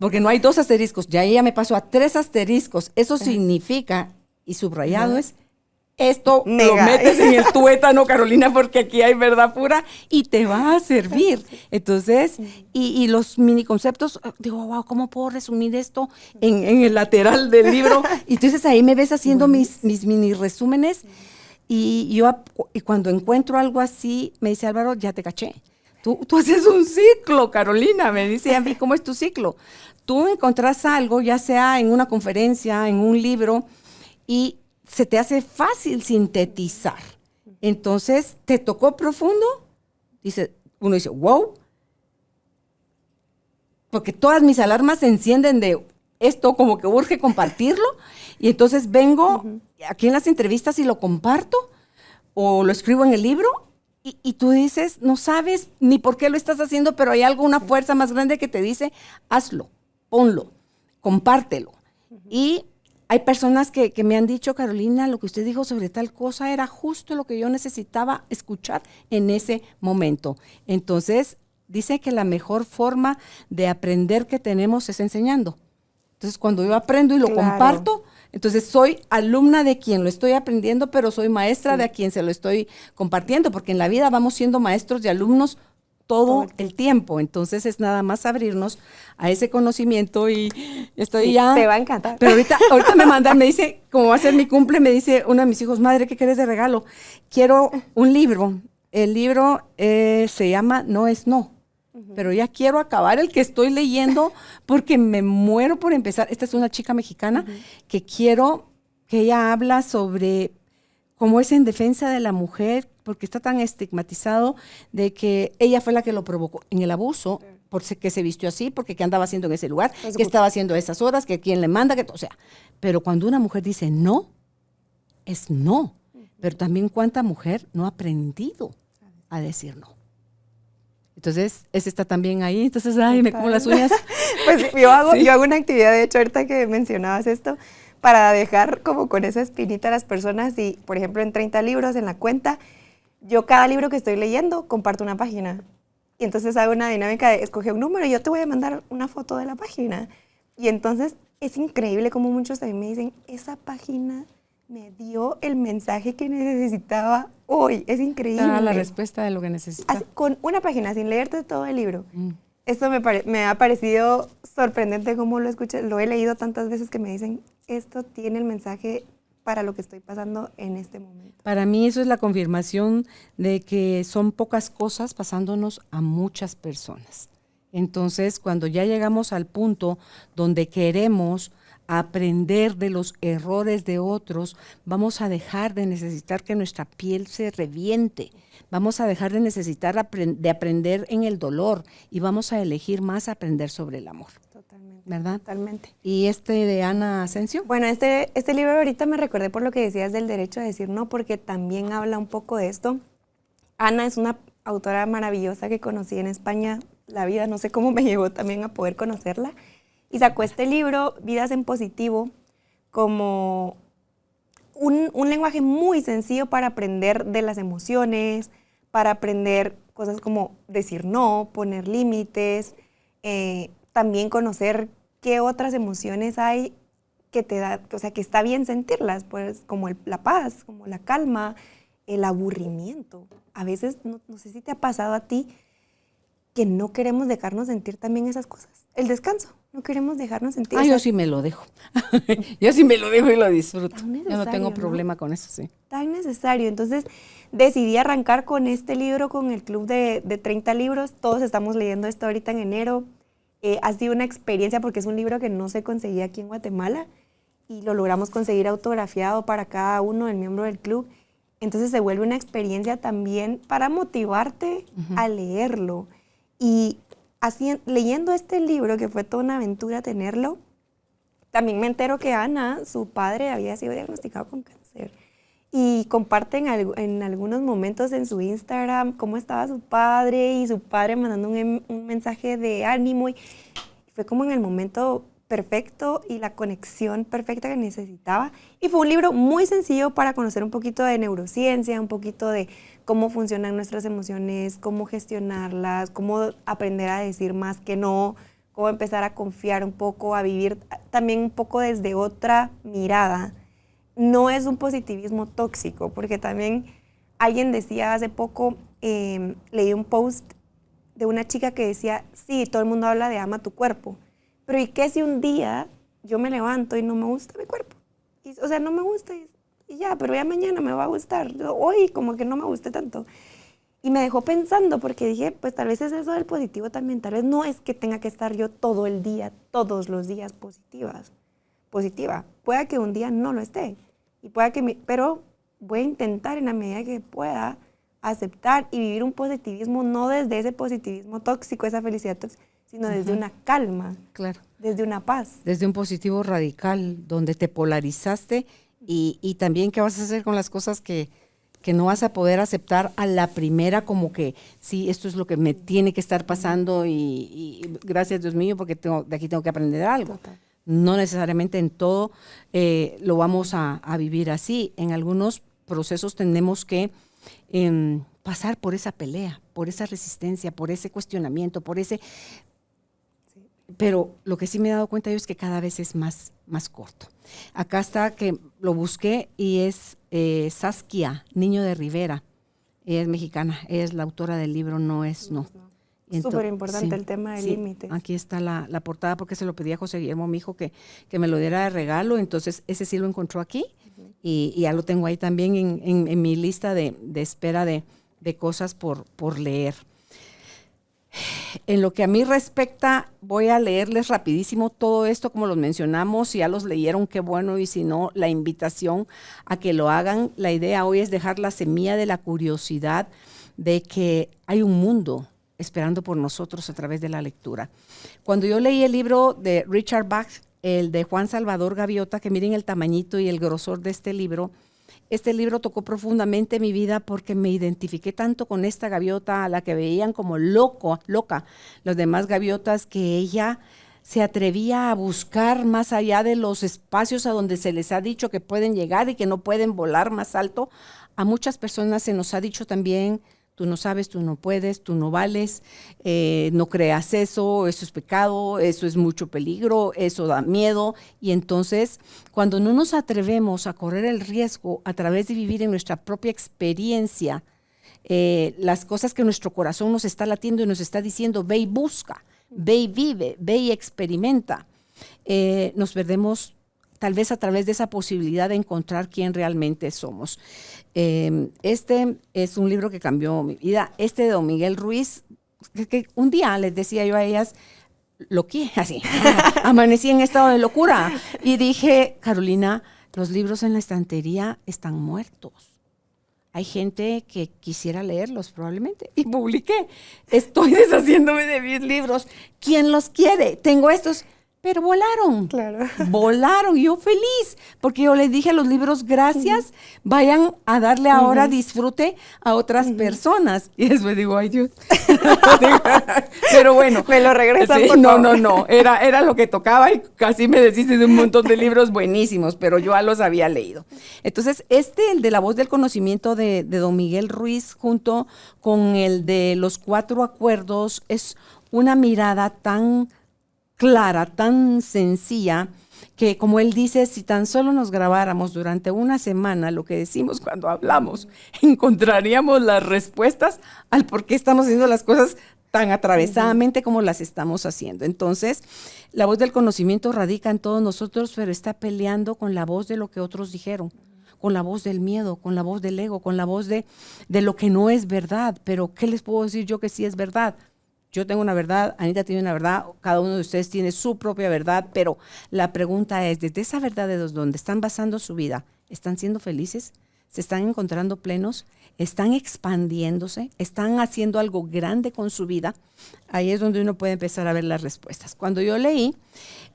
Porque no hay 2 asteriscos, ya ella me pasó a 3 asteriscos. Eso significa, y subrayado es, esto lo metes en el tuétano, Carolina, porque aquí hay verdad pura y te va a servir. Entonces, y los mini conceptos, digo, wow, ¿cómo puedo resumir esto en el lateral del libro? Y entonces ahí me ves haciendo mis mini resúmenes y cuando encuentro algo así, me dice Álvaro, ya te caché. Tú haces un ciclo, Carolina, me dice a mí, ¿cómo es tu ciclo? Tú encontrás algo, ya sea en una conferencia, en un libro, y se te hace fácil sintetizar. Entonces, ¿te tocó profundo? Uno dice, wow, porque todas mis alarmas se encienden de esto, como que urge compartirlo, y entonces vengo aquí en las entrevistas y lo comparto, o lo escribo en el libro, y tú dices, no sabes ni por qué lo estás haciendo, pero hay una fuerza más grande que te dice, hazlo, ponlo, compártelo. Y hay personas que me han dicho, Carolina, lo que usted dijo sobre tal cosa era justo lo que yo necesitaba escuchar en ese momento. Entonces, dice que la mejor forma de aprender que tenemos es enseñando. Entonces, cuando yo aprendo y lo comparto, entonces soy alumna de quien lo estoy aprendiendo, pero soy maestra de a quien se lo estoy compartiendo, porque en la vida vamos siendo maestros y alumnos todo el tiempo. Entonces es nada más abrirnos a ese conocimiento y estoy ya. Te va a encantar. Pero ahorita me dice, como va a ser mi cumple, me dice uno de mis hijos, madre, ¿qué querés de regalo? Quiero un libro. El libro se llama No es No. Pero ya quiero acabar el que estoy leyendo porque me muero por empezar. Esta es una chica mexicana que quiero que ella habla sobre cómo es en defensa de la mujer, porque está tan estigmatizado de que ella fue la que lo provocó en el abuso, porque se vistió así, porque qué andaba haciendo en ese lugar, qué estaba haciendo a esas horas, que quién le manda, o sea. Pero cuando una mujer dice no, es no. Pero también cuánta mujer no ha aprendido a decir no. Entonces, ese está también ahí. Entonces, ay, me como las uñas. Pues yo hago una actividad, de hecho, ahorita que mencionabas esto, para dejar como con esa espinita a las personas. Y, por ejemplo, en 30 libros en la cuenta, yo cada libro que estoy leyendo comparto una página. Y entonces hago una dinámica de escoger un número y yo te voy a mandar una foto de la página. Y entonces es increíble como muchos también me dicen, esa página me dio el mensaje que necesitaba hoy. Es increíble. Da la respuesta de lo que necesitas. Con una página, sin leerte todo el libro. Esto me ha parecido sorprendente cómo lo escuché. Lo he leído tantas veces que me dicen, esto tiene el mensaje para lo que estoy pasando en este momento. Para mí eso es la confirmación de que son pocas cosas pasándonos a muchas personas. Entonces, cuando ya llegamos al punto donde queremos aprender de los errores de otros, vamos a dejar de necesitar que nuestra piel se reviente, vamos a dejar de necesitar de aprender en el dolor y vamos a elegir más aprender sobre el amor. Totalmente. ¿Verdad? Totalmente. ¿Y de Ana Asensio? Bueno, este libro ahorita me recordé por lo que decías del derecho a decir no, porque también habla un poco de esto. Ana es una autora maravillosa que conocí en España, la vida, no sé cómo me llegó también a poder conocerla, y sacó este libro, Vidas en Positivo, como un lenguaje muy sencillo para aprender de las emociones, para aprender cosas como decir no, poner límites, también conocer qué otras emociones hay que te da, o sea, que está bien sentirlas, pues como la paz, como la calma, el aburrimiento. A veces, no sé si te ha pasado a ti, que no queremos dejarnos sentir también esas cosas. El descanso, no queremos dejarnos sentir. Yo sí me lo dejo. Yo sí me lo dejo y lo disfruto. Yo no tengo ¿no? problema con eso, sí. Tan necesario. Entonces decidí arrancar con este libro, con el club de 30 libros. Todos estamos leyendo esto ahorita en enero. Ha sido una experiencia porque es un libro que no se conseguía aquí en Guatemala y lo logramos conseguir autografiado para cada uno del miembro del club. Entonces se vuelve una experiencia también para motivarte a leerlo. Y así, leyendo este libro, que fue toda una aventura tenerlo, también me entero que Ana, su padre, había sido diagnosticado con cáncer. Y comparten en algunos momentos en su Instagram cómo estaba su padre y su padre mandando un mensaje de ánimo. Y fue como en el momento perfecto y la conexión perfecta que necesitaba. Y fue un libro muy sencillo para conocer un poquito de neurociencia, un poquito de cómo funcionan nuestras emociones, cómo gestionarlas, cómo aprender a decir más que no, cómo empezar a confiar un poco, a vivir también un poco desde otra mirada. No es un positivismo tóxico, porque también alguien decía hace poco, leí un post de una chica que decía, sí, todo el mundo habla de ama tu cuerpo, pero ¿y qué si un día yo me levanto y no me gusta mi cuerpo? O sea, no me gusta y ya, pero ya mañana me va a gustar. Hoy como que no me guste tanto. Y me dejó pensando porque dije, pues tal vez es eso del positivo también. Tal vez no es que tenga que estar yo todo el día, todos los días positiva. Pueda que un día no lo esté. Y pero voy a intentar en la medida que pueda aceptar y vivir un positivismo, no desde ese positivismo tóxico, esa felicidad tóxica, sino desde una calma, claro, desde una paz. Desde un positivo radical, donde te polarizaste y también qué vas a hacer con las cosas que no vas a poder aceptar a la primera, como que sí, esto es lo que me tiene que estar pasando y gracias Dios mío, porque de aquí tengo que aprender algo. Total. No necesariamente en todo lo vamos a vivir así. En algunos procesos tenemos que pasar por esa pelea, por esa resistencia, por ese cuestionamiento, por ese... Pero lo que sí me he dado cuenta yo es que cada vez es más corto. Acá está, que lo busqué, y es Saskia Niño de Rivera. Ella es mexicana, ella es la autora del libro No es No. Súper importante el tema del límite. Aquí está la portada, porque se lo pedí a José Guillermo, mi hijo, que me lo diera de regalo. Entonces ese sí lo encontró aquí, y ya lo tengo ahí también en mi lista de espera de cosas por leer. En lo que a mí respecta, voy a leerles rapidísimo todo esto, como los mencionamos. Si ya los leyeron, qué bueno, y si no, la invitación a que lo hagan. La idea hoy es dejar la semilla de la curiosidad de que hay un mundo esperando por nosotros a través de la lectura. Cuando yo leí el libro de Richard Bach, el de Juan Salvador Gaviota, que miren el tamañito y el grosor de este libro tocó profundamente mi vida, porque me identifiqué tanto con esta gaviota a la que veían como loca los demás gaviotas, que ella se atrevía a buscar más allá de los espacios a donde se les ha dicho que pueden llegar y que no pueden volar más alto. A muchas personas se nos ha dicho también, tú no sabes, tú no puedes, tú no vales, no creas eso es pecado, eso es mucho peligro, eso da miedo. Y entonces, cuando no nos atrevemos a correr el riesgo a través de vivir en nuestra propia experiencia, las cosas que nuestro corazón nos está latiendo y nos está diciendo, ve y busca, ve y vive, ve y experimenta, nos perdemos tal vez a través de esa posibilidad de encontrar quién realmente somos. Este es un libro que cambió mi vida. Este de Don Miguel Ruiz, que un día les decía yo a ellas, así, amanecí en estado de locura. Y dije, Carolina, los libros en la estantería están muertos. Hay gente que quisiera leerlos probablemente. Y publiqué, estoy deshaciéndome de mis libros. ¿Quién los quiere? Tengo estos. Pero volaron, Claro. volaron, y yo feliz, porque yo les dije a los libros, gracias, vayan a darle ahora disfrute a otras personas. Y después digo, ay Dios. Pero bueno. Me lo regresan, Sí, por favor. no, era lo que tocaba y casi me deshice de un montón de libros buenísimos, pero yo ya los había leído. Entonces, el de La Voz del Conocimiento de Don Miguel Ruiz, junto con el de Los 4 Acuerdos, es una mirada tan clara, tan sencilla, que como él dice, si tan solo nos grabáramos durante una semana lo que decimos cuando hablamos, encontraríamos las respuestas al por qué estamos haciendo las cosas tan atravesadamente como las estamos haciendo. Entonces, la voz del conocimiento radica en todos nosotros, pero está peleando con la voz de lo que otros dijeron, con la voz del miedo, con la voz del ego, con la voz de lo que no es verdad. Pero, ¿qué les puedo decir yo que sí es verdad? Yo tengo una verdad, Anita tiene una verdad, cada uno de ustedes tiene su propia verdad, pero la pregunta es, desde esa verdad de donde están basando su vida, ¿están siendo felices? ¿Se están encontrando plenos? ¿Están expandiéndose? ¿Están haciendo algo grande con su vida? Ahí es donde uno puede empezar a ver las respuestas. Cuando yo leí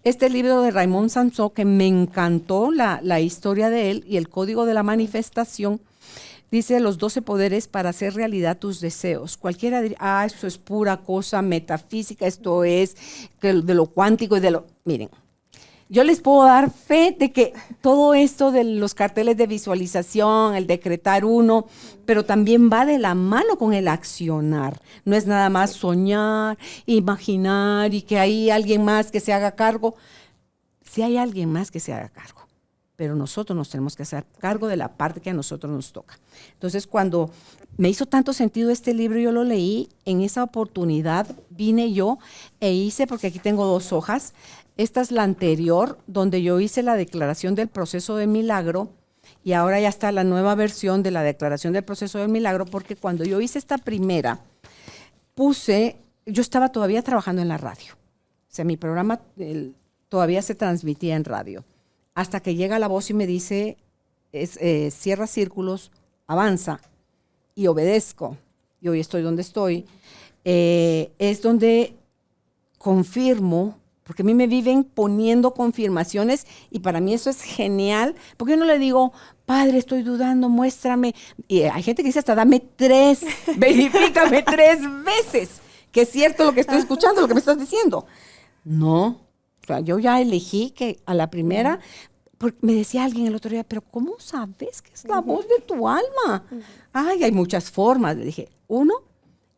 este libro de Raymond Samson, que me encantó la historia de él y el código de la manifestación, dice los 12 poderes para hacer realidad tus deseos. Cualquiera diría, eso es pura cosa metafísica, esto es de lo cuántico y de lo... Miren, yo les puedo dar fe de que todo esto de los carteles de visualización, el decretar uno, pero también va de la mano con el accionar. No es nada más soñar, imaginar y que hay alguien más que se haga cargo. Sí hay alguien más que se haga cargo, pero nosotros nos tenemos que hacer cargo de la parte que a nosotros nos toca. Entonces, cuando me hizo tanto sentido este libro, yo lo leí, en esa oportunidad vine yo e hice, porque aquí tengo 2 hojas, esta es la anterior, donde yo hice la declaración del proceso de milagro, y ahora ya está la nueva versión de la declaración del proceso del milagro, porque cuando yo hice esta primera, yo estaba todavía trabajando en la radio. O sea, mi programa todavía se transmitía en radio. Hasta que llega la voz y me dice, cierra círculos, avanza, y obedezco. Y hoy estoy donde estoy. Es donde confirmo, porque a mí me viven poniendo confirmaciones, y para mí eso es genial, porque yo no le digo, Padre, estoy dudando, muéstrame. Y hay gente que dice hasta, dame 3, verifícame 3 veces, que es cierto lo que estoy escuchando, lo que me estás diciendo. No. O sea, yo ya elegí que a la primera, porque me decía alguien el otro día, pero ¿cómo sabes que es la voz de tu alma? Ay, hay muchas formas. Le dije, 1,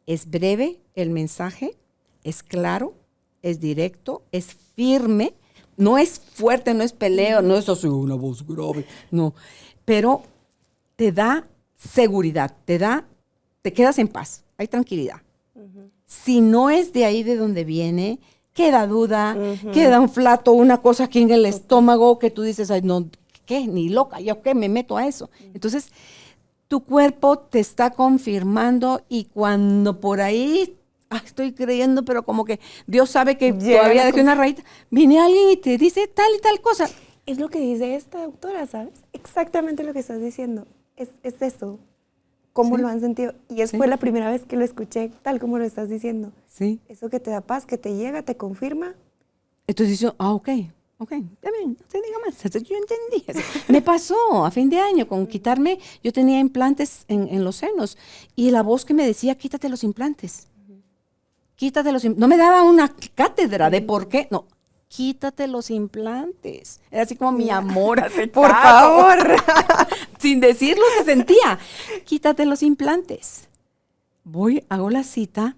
es breve el mensaje, es claro, es directo, es firme, no es fuerte, no es peleo, no es así una voz grave, no. Pero te da seguridad, te quedas en paz, hay tranquilidad. Si no es de ahí de donde viene, queda duda, queda un flato, una cosa aquí en el estómago que tú dices, ay, no, ¿qué? Ni loca, ¿yo qué me meto a eso? Entonces, tu cuerpo te está confirmando, y cuando por ahí, estoy creyendo, pero como que Dios sabe que todavía dejé una raíz, viene alguien y te dice tal y tal cosa. Es lo que dice esta autora, ¿sabes? Exactamente lo que estás diciendo. Es eso. ¿Cómo lo han sentido? Y fue la primera vez que lo escuché, tal como lo estás diciendo. Sí. Eso que te da paz, que te llega, te confirma. Entonces yo, ok, está bien, no te diga más. Entonces, yo entendí. Me pasó a fin de año con quitarme, yo tenía implantes en los senos, y la voz que me decía, quítate los implantes. Quítate los implantes. No me daba una cátedra de por qué, no. Quítate los implantes. Era así como mi amor, por favor. Sin decirlo se sentía. Quítate los implantes. voy, hago la cita,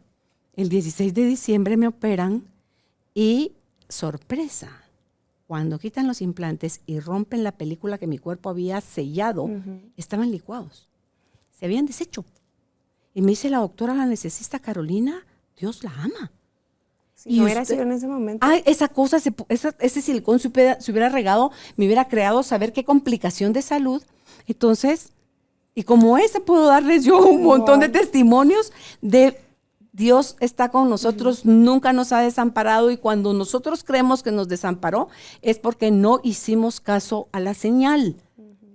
el 16 de diciembre me operan y sorpresa, cuando quitan los implantes y rompen la película que mi cuerpo había sellado, estaban licuados, se habían deshecho. Y me dice la doctora, la anestesista Carolina, Dios la ama. Si no hubiera sido en ese momento. Esa cosa, ese silicón se hubiera regado, me hubiera creado saber qué complicación de salud. Entonces, y como ese puedo darles yo un montón de testimonios de Dios está con nosotros, nunca nos ha desamparado, y cuando nosotros creemos que nos desamparó es porque no hicimos caso a la señal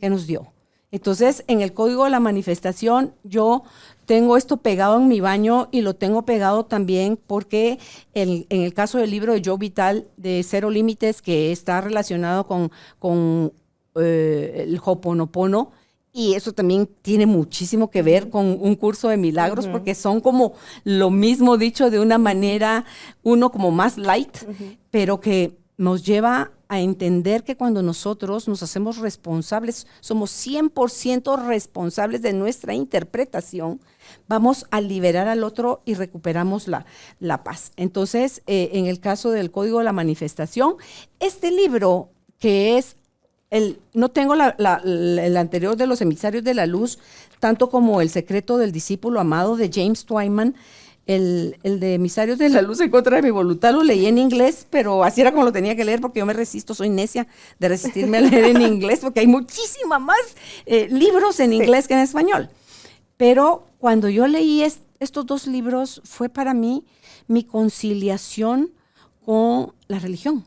que nos dio. Entonces, en el código de la manifestación, yo tengo esto pegado en mi baño y lo tengo pegado también porque en el caso del libro de Joe Vital de Cero Límites, que está relacionado con el Ho'oponopono, y eso también tiene muchísimo que ver con un curso de milagros, porque son como lo mismo dicho de una manera, uno como más light, pero que nos lleva a entender que cuando nosotros nos hacemos responsables, somos 100% responsables de nuestra interpretación, vamos a liberar al otro y recuperamos la paz. Entonces, en el caso del Código de la Manifestación, este libro que es no tengo el anterior de los emisarios de la luz, tanto como El secreto del discípulo amado de James Twyman. El de emisarios de la luz en contra de mi voluntad lo leí en inglés, pero así era como lo tenía que leer porque yo me resisto, soy necia de resistirme a leer en inglés porque hay muchísima más libros en inglés que en español. Pero cuando yo leí estos dos libros fue para mí mi conciliación con la religión.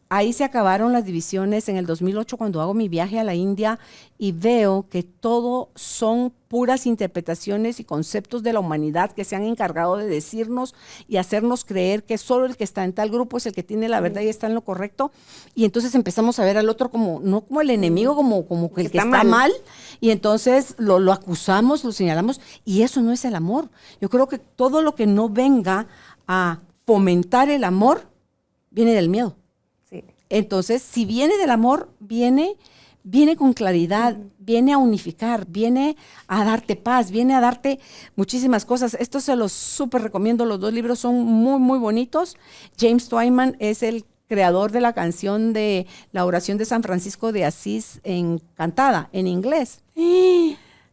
Ahí se acabaron las divisiones en el 2008 cuando hago mi viaje a la India y veo que todo son puras interpretaciones y conceptos de la humanidad que se han encargado de decirnos y hacernos creer que solo el que está en tal grupo es el que tiene la verdad y está en lo correcto. Y entonces empezamos a ver al otro como, no como el enemigo, como que el que está mal. Y entonces lo acusamos, lo señalamos, y eso no es el amor. Yo creo que todo lo que no venga a fomentar el amor viene del miedo. Entonces, si viene del amor, viene con claridad, viene a unificar, viene a darte paz, viene a darte muchísimas cosas. Esto se los súper recomiendo, los dos libros son muy, muy bonitos. James Twyman es el creador de la canción de la oración de San Francisco de Asís cantada en inglés.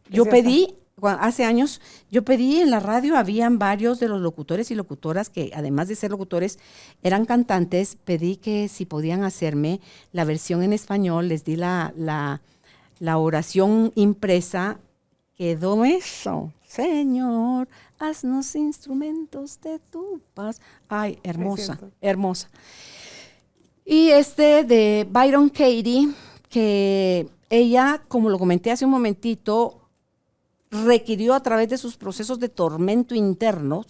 Yo pedí, hace años, en la radio, habían varios de los locutores y locutoras que además de ser locutores eran cantantes, pedí que si podían hacerme la versión en español, les di la oración impresa, quedó eso, Señor, haznos instrumentos de tu paz. Ay, hermosa, hermosa. Y de Byron Katie, que ella, como lo comenté hace un momentito, requirió a través de sus procesos de tormento interno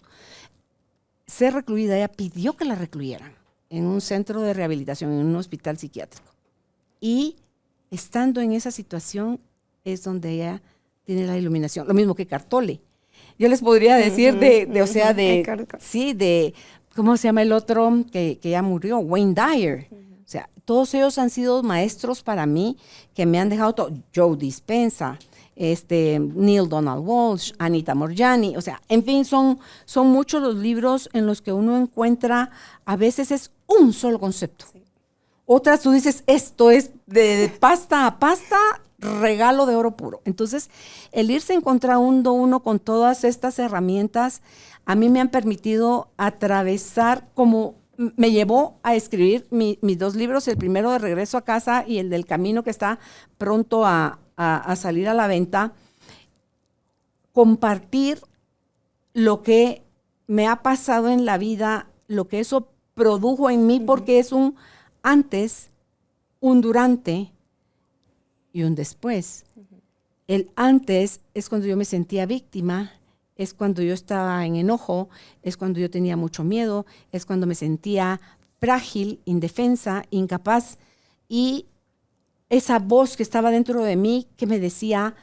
ser recluida. Ella pidió que la recluyeran en un centro de rehabilitación, en un hospital psiquiátrico. Y estando en esa situación es donde ella tiene la iluminación. Lo mismo que Cartole. Yo les podría decir ¿cómo se llama el otro que ya murió? Wayne Dyer. O sea, todos ellos han sido maestros para mí que me han dejado todo. Joe Dispenza, Neil Donald Walsh, Anita Moorjani, o sea, en fin, son muchos los libros en los que uno encuentra, a veces es un solo concepto. Sí. Otras tú dices, esto es de pasta a pasta, regalo de oro puro. Entonces, el irse encontrando uno con todas estas herramientas, a mí me han permitido atravesar, como me llevó a escribir mis dos libros, el primero de Regreso a Casa y el del Camino, que está pronto a salir a la venta, compartir lo que me ha pasado en la vida, lo que eso produjo en mí, porque es un antes, un durante y un después. El antes es cuando yo me sentía víctima, es cuando yo estaba en enojo, es cuando yo tenía mucho miedo, es cuando me sentía frágil, indefensa, incapaz, y esa voz que estaba dentro de mí que me decía,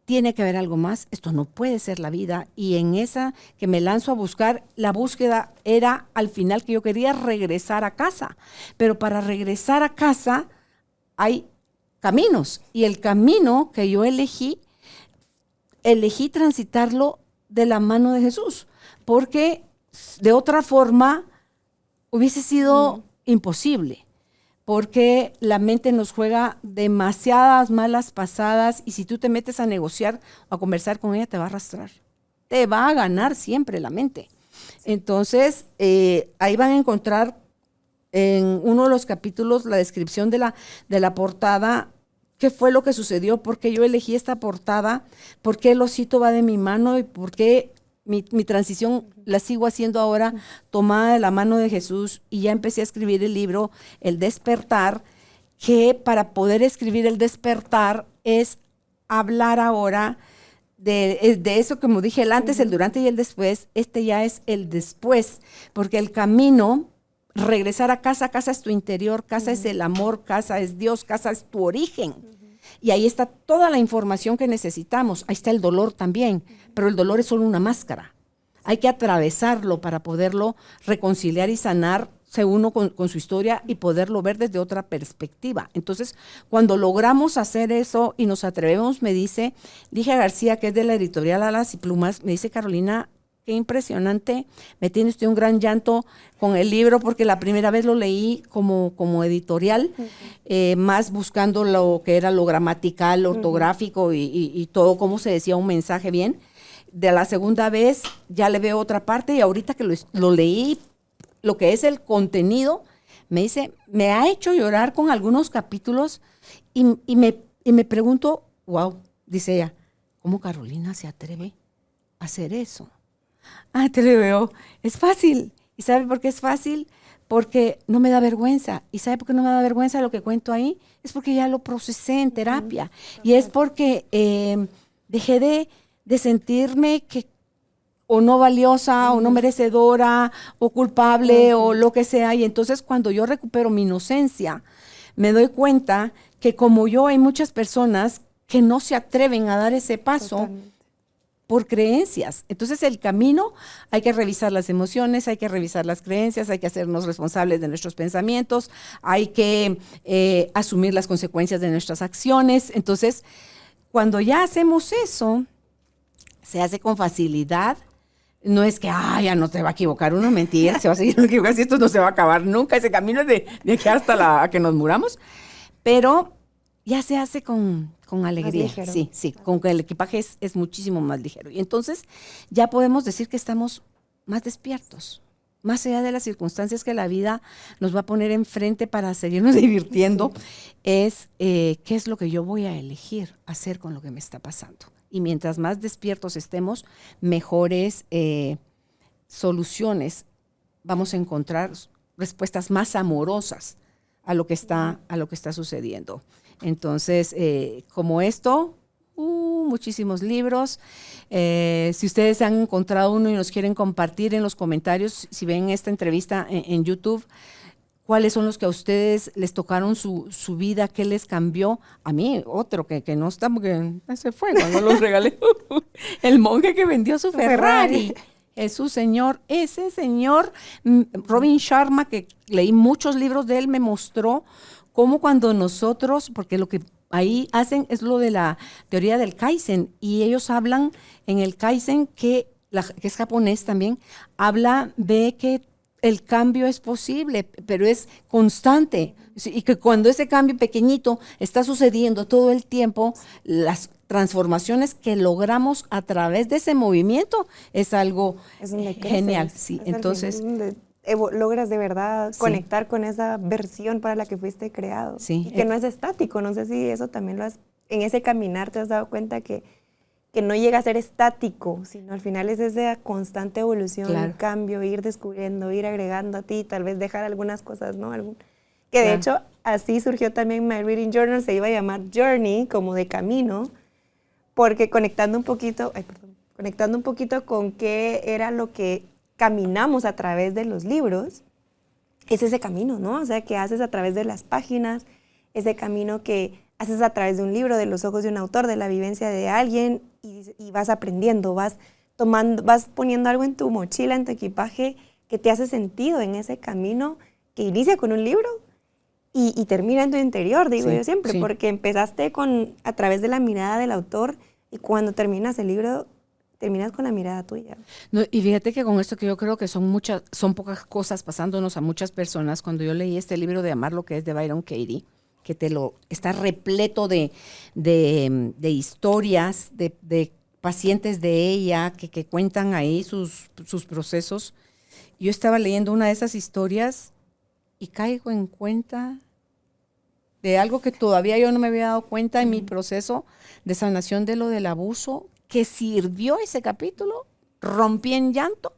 tiene que haber algo más, esto no puede ser la vida. Y en esa que me lanzo a buscar, la búsqueda era al final que yo quería regresar a casa. Pero para regresar a casa hay caminos. Y el camino que yo elegí elegí transitarlo de la mano de Jesús, porque de otra forma hubiese sido imposible, porque la mente nos juega demasiadas malas pasadas y si tú te metes a negociar o a conversar con ella, te va a arrastrar. Te va a ganar siempre la mente. Entonces, ahí van a encontrar en uno de los capítulos la descripción de la portada, qué fue lo que sucedió, por qué yo elegí esta portada, por qué el osito va de mi mano y por qué mi transición la sigo haciendo ahora tomada de la mano de Jesús. Y ya empecé a escribir el libro El Despertar, que para poder escribir El Despertar es hablar ahora de eso, como dije, el antes, el durante y el después. Este ya es el después, porque el camino, regresar a casa, casa es tu interior, casa es el amor, casa es Dios, casa es tu origen. Y ahí está toda la información que necesitamos. Ahí está el dolor también, pero el dolor es solo una máscara. Hay que atravesarlo para poderlo reconciliar y sanarse uno con su historia y poderlo ver desde otra perspectiva. Entonces, cuando logramos hacer eso y nos atrevemos, me dice Ligia García, que es de la editorial Alas y Plumas, me dice: Carolina, qué impresionante, me tiene usted un gran llanto con el libro, porque la primera vez lo leí como editorial, más buscando lo que era lo gramatical, lo ortográfico y todo, cómo se decía un mensaje bien. De la segunda vez ya le veo otra parte y ahorita que lo leí, lo que es el contenido, me dice, me ha hecho llorar con algunos capítulos y me pregunto, wow, dice ella, ¿cómo Carolina se atreve a hacer eso? Ah, te lo veo, es fácil. ¿Y sabe por qué es fácil? Porque no me da vergüenza. ¿Y sabe por qué no me da vergüenza lo que cuento ahí? Es porque ya lo procesé en terapia. Y es porque dejé de sentirme que o no valiosa, o no merecedora, o culpable, o lo que sea. Y entonces cuando yo recupero mi inocencia, me doy cuenta que como yo hay muchas personas que no se atreven a dar ese paso. Totalmente. Por creencias. Entonces el camino, hay que revisar las emociones, hay que revisar las creencias, hay que hacernos responsables de nuestros pensamientos, hay que asumir las consecuencias de nuestras acciones. Entonces, cuando ya hacemos eso, se hace con facilidad. No es que, ya no te va a equivocar uno, mentira, se va a seguir equivocando, esto no se va a acabar nunca, ese camino es de aquí hasta que nos muramos, pero ya se hace con alegría, sí, con que el equipaje es muchísimo más ligero. Y entonces ya podemos decir que estamos más despiertos, más allá de las circunstancias que la vida nos va a poner enfrente para seguirnos divirtiendo, es qué es lo que yo voy a elegir hacer con lo que me está pasando. Y mientras más despiertos estemos, mejores soluciones vamos a encontrar, respuestas más amorosas a lo que está sucediendo. Entonces, como esto, muchísimos libros. Si ustedes han encontrado uno y nos quieren compartir en los comentarios, si ven esta entrevista en YouTube, cuáles son los que a ustedes les tocaron su vida, qué les cambió. A mí, otro que no está, porque se fue cuando los regalé. El monje que vendió su Ferrari. Jesús, Señor, ese señor, Robin Sharma, que leí muchos libros de él, me mostró cómo cuando nosotros, porque lo que ahí hacen es lo de la teoría del Kaizen, y ellos hablan en el Kaizen, que es japonés también, habla de que el cambio es posible, pero es constante, y que cuando ese cambio pequeñito está sucediendo todo el tiempo, las transformaciones que logramos a través de ese movimiento es algo genial. Sí, entonces logras de verdad conectar con esa versión para la que fuiste creado. Sí. Y que no es estático. No sé si eso también en ese caminar te has dado cuenta que no llega a ser estático, sino al final es esa constante evolución, cambio, ir descubriendo, ir agregando a ti, tal vez dejar algunas cosas, ¿no? Que de hecho así surgió también My Reading Journal, se iba a llamar Journey, como de camino, porque conectando un poquito con qué era lo que caminamos a través de los libros, es ese camino, ¿no? O sea, que haces a través de las páginas, ese camino que haces a través de un libro, de los ojos de un autor, de la vivencia de alguien, y vas aprendiendo, vas poniendo algo en tu mochila, en tu equipaje, que te hace sentido en ese camino que inicia con un libro y termina en tu interior, digo yo siempre, porque empezaste a través de la mirada del autor, Y cuando terminas el libro, terminas con la mirada tuya. No, y fíjate que con esto que yo creo que son pocas cosas pasándonos a muchas personas. Cuando yo leí este libro de Amar lo que es de Byron Katie, que está repleto de historias, de pacientes de ella que cuentan ahí sus procesos. Yo estaba leyendo una de esas historias y caigo en cuenta de algo que todavía yo no me había dado cuenta en mi proceso de sanación de lo del abuso, que sirvió ese capítulo, rompí en llanto,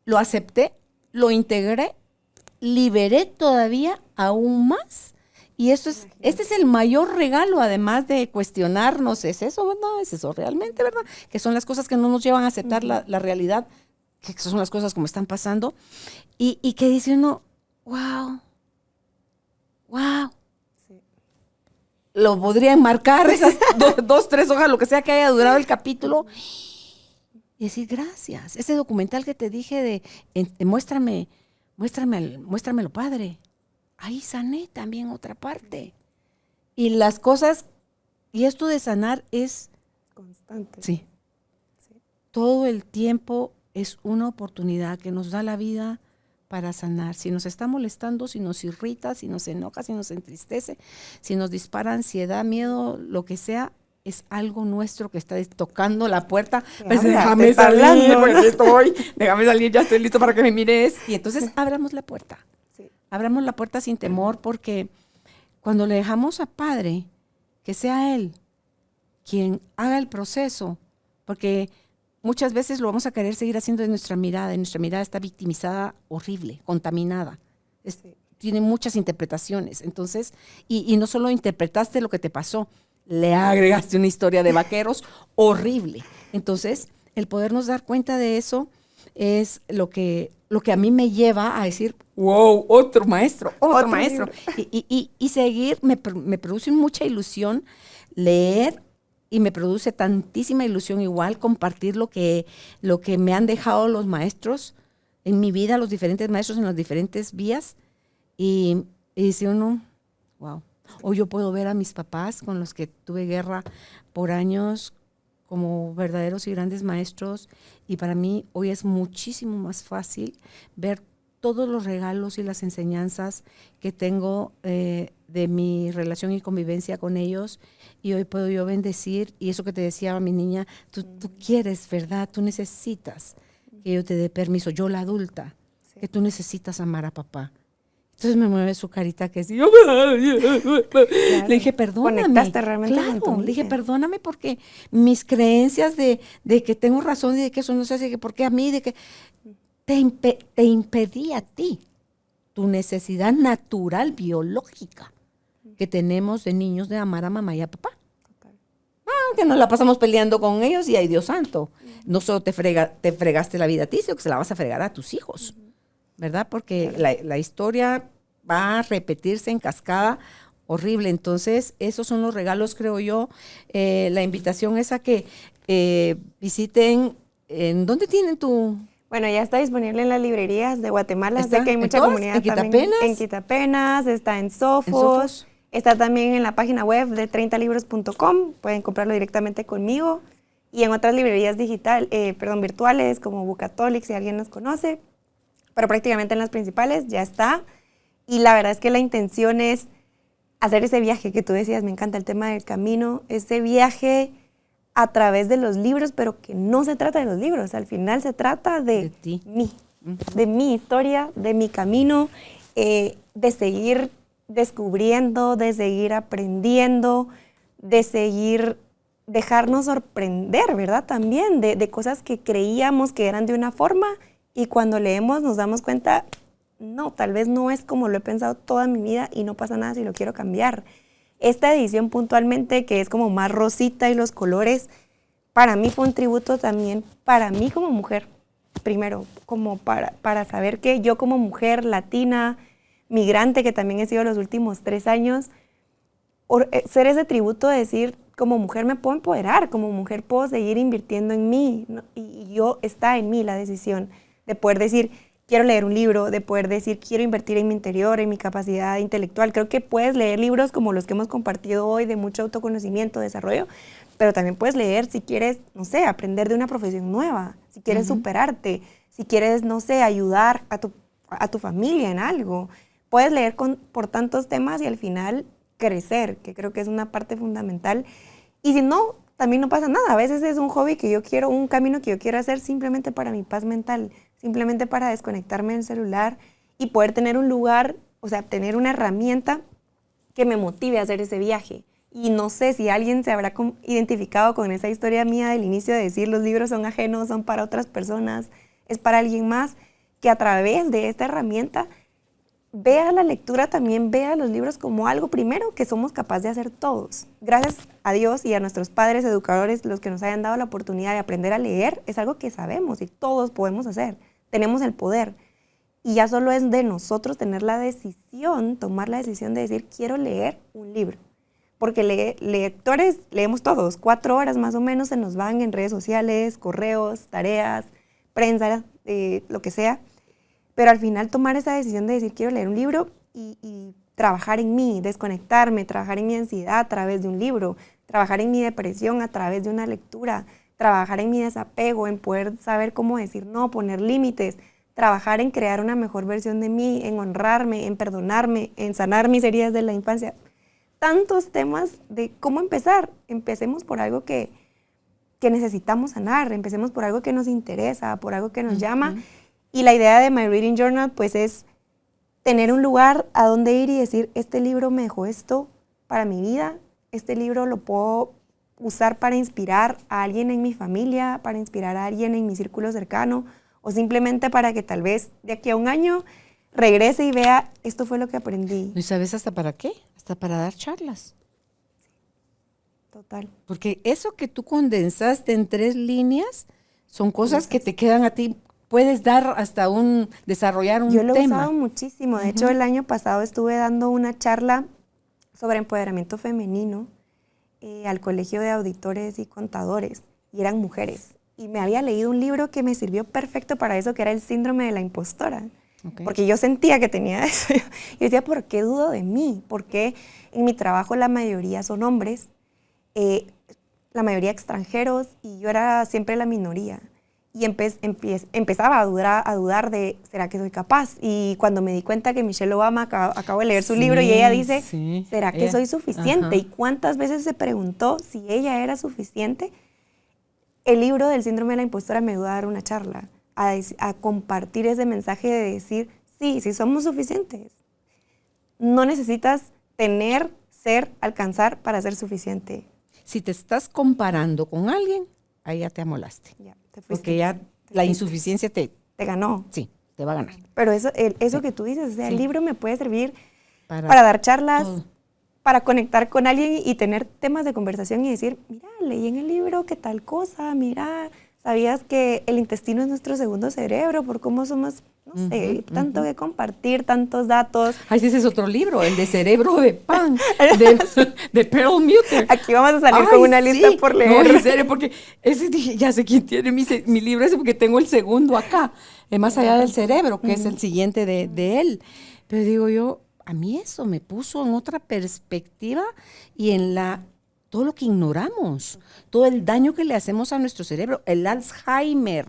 lo acepté, lo integré, liberé todavía aún más. Y este es el mayor regalo, además de cuestionarnos, ¿es eso, verdad? ¿Es eso realmente, verdad? Que son las cosas que no nos llevan a aceptar la realidad, que son las cosas como están pasando. Y que dice uno, wow. Sí. Lo podría enmarcar esas 2, 3 hojas, lo que sea que haya durado el capítulo, y decir gracias. Ese documental que te dije de muéstramelo, padre. Ahí sané también otra parte. Y las cosas, y esto de sanar es Constante. sí. Todo el tiempo es una oportunidad que nos da la vida para sanar. Si nos está molestando, si nos irrita, si nos enoja, si nos entristece, si nos dispara ansiedad, miedo, lo que sea, es algo nuestro que está tocando la puerta. Pues déjame salir, déjame salir, ya estoy listo para que me mires. Y entonces abramos la puerta. Sí. Abramos la puerta sin temor, porque cuando le dejamos a Padre, que sea Él quien haga el proceso, porque muchas veces lo vamos a querer seguir haciendo de nuestra mirada, y nuestra mirada está victimizada, horrible, contaminada. Tiene muchas interpretaciones. Entonces, y no solo interpretaste lo que te pasó, le agregaste una historia de vaqueros horrible. Entonces, el podernos dar cuenta de eso es lo que a mí me lleva a decir, wow, otro maestro. Y seguir, me produce mucha ilusión leer, y me produce tantísima ilusión igual compartir lo que me han dejado los maestros en mi vida, los diferentes maestros en las diferentes vías. Y dice uno, wow. Hoy yo puedo ver a mis papás con los que tuve guerra por años como verdaderos y grandes maestros, y para mí hoy es muchísimo más fácil ver todos los regalos y las enseñanzas que tengo de mi relación y convivencia con ellos, y hoy puedo yo bendecir. Y eso que te decía mi niña, tú quieres, ¿verdad? Tú necesitas que yo te dé permiso, yo la adulta, que tú necesitas amar a papá. Entonces me mueve su carita que sí. Claro. Le dije, perdóname. Conectaste realmente con tu le dije, perdóname, porque mis creencias de que tengo razón y de que eso no se hace, que por qué a mí, de que te impedí a ti tu necesidad natural, biológica, que tenemos de niños de amar a mamá y a papá. Que nos la pasamos peleando con ellos y ay, Dios santo, no solo te fregaste la vida a ti, sino que se la vas a fregar a tus hijos, ¿verdad? Porque la historia va a repetirse en cascada horrible. Entonces, esos son los regalos, creo yo. La invitación es a que visiten, ¿en dónde tienen tu...? Bueno, ya está disponible en las librerías de Guatemala. ¿Está Sé que hay mucha comunidad en Quitapenas? también. En Quitapenas, está en Sofos. Está también en la página web de 30libros.com. Pueden comprarlo directamente conmigo. Y en otras librerías virtuales, como Bucatolic, si alguien nos conoce. Pero prácticamente en las principales ya está. Y la verdad es que la intención es hacer ese viaje que tú decías, me encanta el tema del camino, ese viaje a través de los libros, pero que no se trata de los libros, al final se trata de mí, de mi historia, de mi camino, de seguir descubriendo, de seguir aprendiendo, de seguir dejarnos sorprender, ¿verdad? También de cosas que creíamos que eran de una forma, y cuando leemos nos damos cuenta, no, tal vez no es como lo he pensado toda mi vida y no pasa nada si lo quiero cambiar. Esta edición puntualmente, que es como más rosita y los colores, para mí fue un tributo también, para mí como mujer, primero, como para saber que yo como mujer latina, migrante, que también he sido los últimos 3 años, ser ese tributo de decir, como mujer me puedo empoderar, como mujer puedo seguir invirtiendo en mí, ¿no? Y está en mí la decisión de poder decir, quiero leer un libro, de poder decir, quiero invertir en mi interior, en mi capacidad intelectual. Creo que puedes leer libros como los que hemos compartido hoy, de mucho autoconocimiento, desarrollo, pero también puedes leer si quieres, no sé, aprender de una profesión nueva, si quieres superarte, si quieres, no sé, ayudar a tu familia en algo. Puedes leer por tantos temas y al final crecer, que creo que es una parte fundamental. Y si no, también no pasa nada. A veces es un hobby que yo quiero, un camino que yo quiero hacer simplemente para mi paz mental, simplemente para desconectarme del celular y poder tener un lugar, o sea, tener una herramienta que me motive a hacer ese viaje. Y no sé si alguien se habrá identificado con esa historia mía del inicio de decir los libros son ajenos, son para otras personas, es para alguien más, que a través de esta herramienta vea la lectura también, vea los libros como algo primero que somos capaces de hacer todos. Gracias a Dios y a nuestros padres educadores, los que nos hayan dado la oportunidad de aprender a leer, es algo que sabemos y todos podemos hacer. Tenemos el poder. Y ya solo es de nosotros tener la decisión, tomar la decisión de decir, quiero leer un libro. Porque lectores leemos todos, 4 horas más o menos se nos van en redes sociales, correos, tareas, prensa, lo que sea. Pero al final tomar esa decisión de decir, quiero leer un libro y trabajar en mí, desconectarme, trabajar en mi ansiedad a través de un libro, trabajar en mi depresión a través de una lectura, trabajar en mi desapego, en poder saber cómo decir no, poner límites, trabajar en crear una mejor versión de mí, en honrarme, en perdonarme, en sanar mis heridas de la infancia. Tantos temas de cómo empezar. Empecemos por algo que necesitamos sanar, empecemos por algo que nos interesa, por algo que nos llama. Y la idea de My Reading Journal pues es tener un lugar a donde ir y decir, este libro me dejó esto para mi vida, este libro lo puedo usar para inspirar a alguien en mi familia, para inspirar a alguien en mi círculo cercano, o simplemente para que tal vez de aquí a un año regrese y vea, esto fue lo que aprendí. ¿Y sabes hasta para qué? Hasta para dar charlas. Total. Porque eso que tú condensaste en 3 líneas son cosas que te quedan a ti. Puedes dar hasta desarrollar un tema. Yo lo he usado muchísimo. De hecho, el año pasado estuve dando una charla sobre empoderamiento femenino al Colegio de Auditores y Contadores, y eran mujeres. Y me había leído un libro que me sirvió perfecto para eso, que era el síndrome de la impostora. Okay. Porque yo sentía que tenía eso. Y decía, ¿por qué dudo de mí? Porque en mi trabajo la mayoría son hombres, la mayoría extranjeros, y yo era siempre la minoría. Y empezaba a dudar de, ¿será que soy capaz? Y cuando me di cuenta que Michelle Obama, acabo de leer su libro, y ella dice, ¿será que soy suficiente? Ajá. ¿Y cuántas veces se preguntó si ella era suficiente? El libro del síndrome de la impostora me ayudó a dar una charla, a compartir ese mensaje de decir, sí somos suficientes. No necesitas tener, ser, alcanzar para ser suficiente. Si te estás comparando con alguien, ahí ya te amolaste. Ya, te fuiste. Porque ya la insuficiencia te ganó. Sí, te va a ganar. Pero eso que tú dices, o sea, el libro me puede servir para dar charlas, para conectar con alguien y tener temas de conversación y decir, mira, leí en el libro que tal cosa, mira, ¿sabías que el intestino es nuestro segundo cerebro? Por cómo somos, no sé, tanto que compartir, tantos datos. Ay, ese es otro libro, el de Cerebro de Pan, de Pearl Mutter. Aquí vamos a salir con una lista por leer. No, en serio, porque ese dije, ya sé quién tiene mi libro ese, porque tengo el segundo acá, Más allá del cerebro, que es el siguiente de él. Pero digo yo, a mí eso me puso en otra perspectiva y en todo lo que ignoramos, todo el daño que le hacemos a nuestro cerebro. El Alzheimer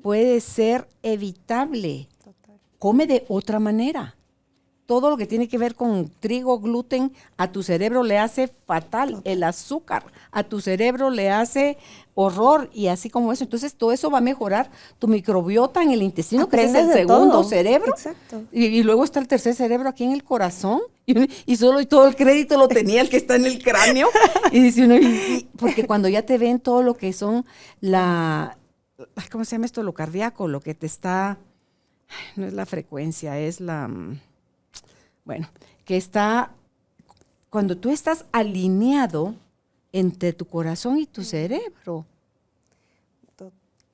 puede ser evitable. Total. Come de otra manera. Todo lo que tiene que ver con trigo, gluten, a tu cerebro le hace fatal. Total. El azúcar a tu cerebro le hace horror, y así como eso. Entonces todo eso va a mejorar tu microbiota en el intestino, aprendes que es el segundo todo. Cerebro. Exacto. Y luego está el tercer cerebro aquí en el corazón, y solo todo el crédito lo tenía el que está en el cráneo. Y dice uno, porque cuando ya te ven todo lo que son ¿cómo se llama esto? Lo cardíaco, lo que te está, no es la frecuencia, es que está, cuando tú estás alineado entre tu corazón y tu cerebro.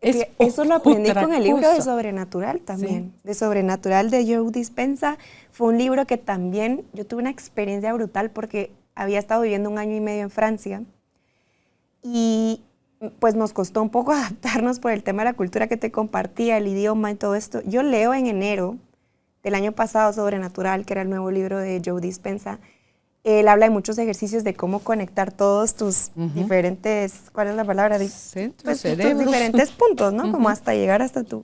Eso lo aprendí con el libro de Sobrenatural también. Sí. De Sobrenatural de Joe Dispenza. Fue un libro que también yo tuve una experiencia brutal porque había estado viviendo 1 año y medio en Francia. Y pues nos costó un poco adaptarnos por el tema de la cultura que te compartía, el idioma y todo esto. Yo leo en enero del año pasado Sobrenatural, que era el nuevo libro de Joe Dispenza. Él habla de muchos ejercicios de cómo conectar todos tus diferentes, ¿cuál es la palabra? Centros, Tus cerebros. diferentes puntos, ¿no? Como hasta llegar hasta tu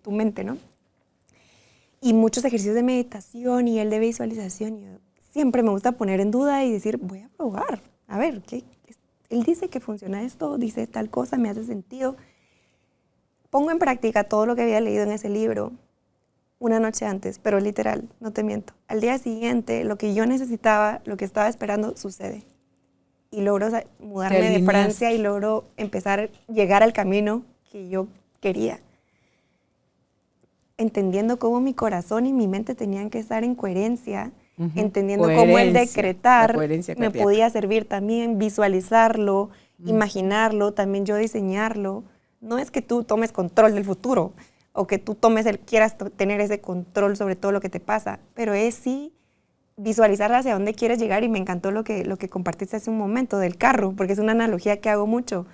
mente, ¿no? Y muchos ejercicios de meditación y el de visualización. Yo siempre me gusta poner en duda y decir, voy a probar, a ver, él dice que funciona esto, dice tal cosa, me hace sentido. Pongo en práctica todo lo que había leído en ese libro una noche antes, pero literal, no te miento. Al día siguiente, lo que yo necesitaba, lo que estaba esperando, sucede. Y logro mudarme de Francia y logro llegar al camino que yo quería. Entendiendo cómo mi corazón y mi mente tenían que estar en coherencia, entendiendo cómo el decretar me podía servir también, visualizarlo, imaginarlo, también yo diseñarlo. No es que tú tomes control del futuro o que tú quieras tener ese control sobre todo lo que te pasa, pero es sí visualizar hacia dónde quieres llegar. Y me encantó lo que compartiste hace un momento del carro, porque es una analogía que hago mucho.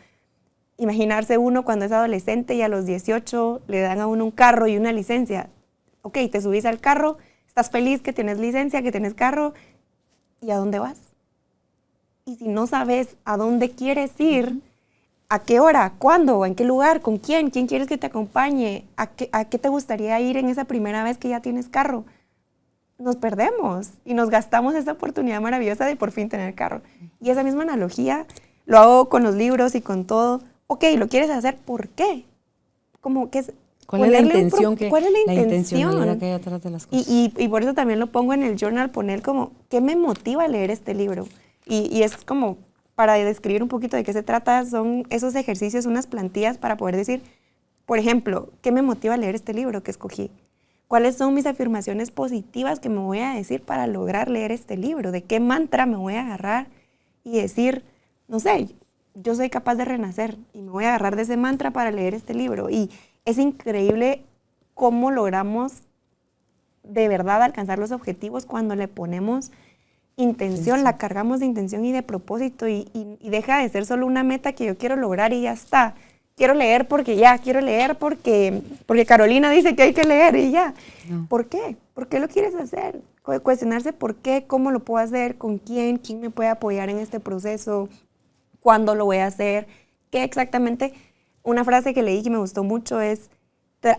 Imaginarse uno cuando es adolescente y a los 18 le dan a uno un carro y una licencia. Ok, te subís al carro, estás feliz que tienes licencia, que tienes carro, ¿y a dónde vas? Y si no sabes a dónde quieres ir, ¿a qué hora? ¿Cuándo? ¿En qué lugar? ¿Con quién? ¿Quién quieres que te acompañe? ¿A qué te gustaría ir en esa primera vez que ya tienes carro? Nos perdemos y nos gastamos esa oportunidad maravillosa de por fin tener carro. Y esa misma analogía lo hago con los libros y con todo. Ok, ¿lo quieres hacer? ¿Por qué? Como que es... ¿Cuál es la intención? ¿Cuál es la intencionalidad que hay atrás de las cosas? Y por eso también lo pongo en el journal, poner como, ¿qué me motiva a leer este libro? Y es como, para describir un poquito de qué se trata, son esos ejercicios, unas plantillas para poder decir, por ejemplo, ¿qué me motiva a leer este libro que escogí? ¿Cuáles son mis afirmaciones positivas que me voy a decir para lograr leer este libro? ¿De qué mantra me voy a agarrar y decir, no sé, yo soy capaz de renacer y me voy a agarrar de ese mantra para leer este libro? Y es increíble cómo logramos de verdad alcanzar los objetivos cuando le ponemos intención, la cargamos de intención y de propósito y deja de ser solo una meta que yo quiero lograr y ya está. Quiero leer porque Carolina dice que hay que leer y ya. No. ¿Por qué? ¿Por qué lo quieres hacer? Cuestionarse por qué, cómo lo puedo hacer, con quién me puede apoyar en este proceso, cuándo lo voy a hacer, qué exactamente. Una frase que leí que me gustó mucho es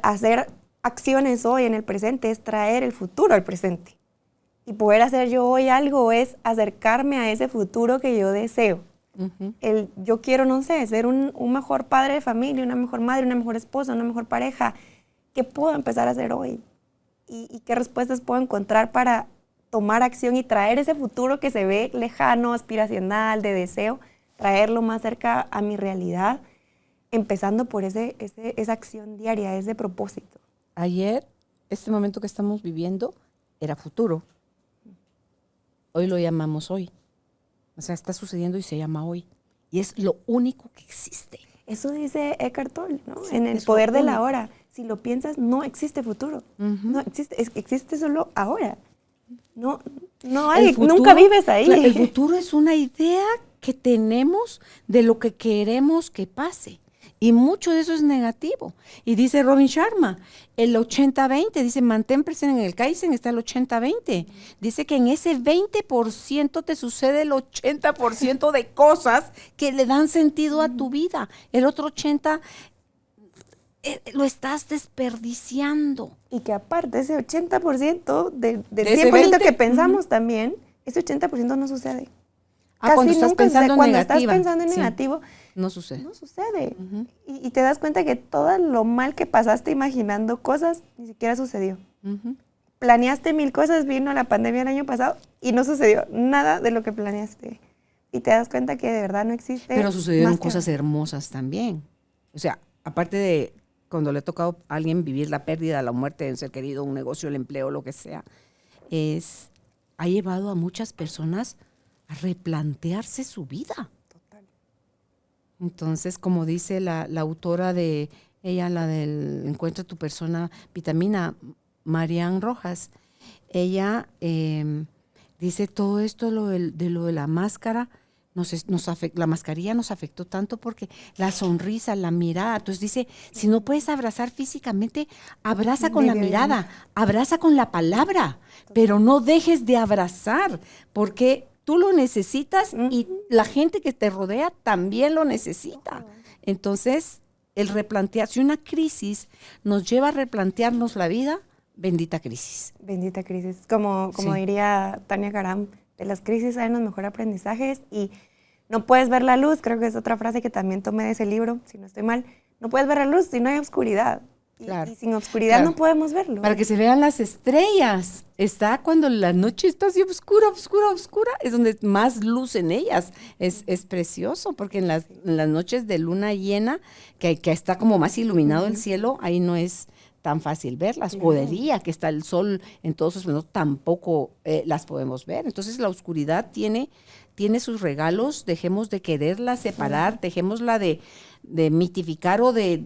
hacer acciones hoy en el presente, es traer el futuro al presente. Y poder hacer yo hoy algo es acercarme a ese futuro que yo deseo. Yo quiero, no sé, ser un mejor padre de familia, una mejor madre, una mejor esposa, una mejor pareja. ¿Qué puedo empezar a hacer hoy? ¿Y qué respuestas puedo encontrar para tomar acción y traer ese futuro que se ve lejano, aspiracional, de deseo, traerlo más cerca a mi realidad, empezando por esa acción diaria, ese propósito? Ayer, este momento que estamos viviendo, era futuro. Hoy lo llamamos hoy. O sea, está sucediendo y se llama hoy. Y es lo único que existe. Eso dice Eckhart Tolle, ¿no? Sí, en El poder de la hora. Si lo piensas, no existe futuro. No existe, existe solo ahora. No hay, futuro, nunca vives ahí. Claro, el futuro es una idea que tenemos de lo que queremos que pase. Y mucho de eso es negativo. Y dice Robin Sharma, el 80-20, dice, mantén presente en el Kaizen, está el 80-20. Dice que en ese 20% te sucede el 80% de cosas que le dan sentido a tu vida. El otro 80% lo estás desperdiciando. Y que aparte, ese 80% del 100% que pensamos también, ese 80% no sucede. Cuando estás pensando en negativo, no sucede. No sucede. Y te das cuenta que todo lo mal que pasaste imaginando cosas ni siquiera sucedió. Planeaste 1000 cosas, vino la pandemia el año pasado y no sucedió nada de lo que planeaste. Y te das cuenta que de verdad no existe. Pero sucedieron cosas hermosas también. O sea, aparte de cuando le ha tocado a alguien vivir la pérdida, la muerte de un ser querido, un negocio, el empleo, lo que sea, ha llevado a muchas personas a replantearse su vida. Total. Entonces, como dice la autora de ella, la del Encuentra tu persona vitamina, Marian Rojas, ella dice todo esto de lo de la máscara la mascarilla nos afectó tanto porque la sonrisa, la mirada. Entonces dice, si no puedes abrazar físicamente, abraza con la mirada, abraza con la palabra, pero no dejes de abrazar, porque tú lo necesitas y la gente que te rodea también lo necesita. Entonces, el replantearse, una crisis nos lleva a replantearnos la vida, bendita crisis. Bendita crisis. Como diría Tania Karam, de las crisis hay los mejores aprendizajes y no puedes ver la luz, creo que es otra frase que también tomé de ese libro, si no estoy mal, no puedes ver la luz si no hay oscuridad. Y sin oscuridad no podemos verlo. Para que se vean las estrellas, está cuando la noche está así oscura, es donde más luz en ellas. Es precioso, porque en las noches de luna llena, que está como más iluminado el cielo, ahí no es tan fácil verlas, o de día, que está el sol en todos sus esplendor, tampoco las podemos ver. Entonces la oscuridad tiene sus regalos, dejemos de quererla separar, dejémosla de mitificar o de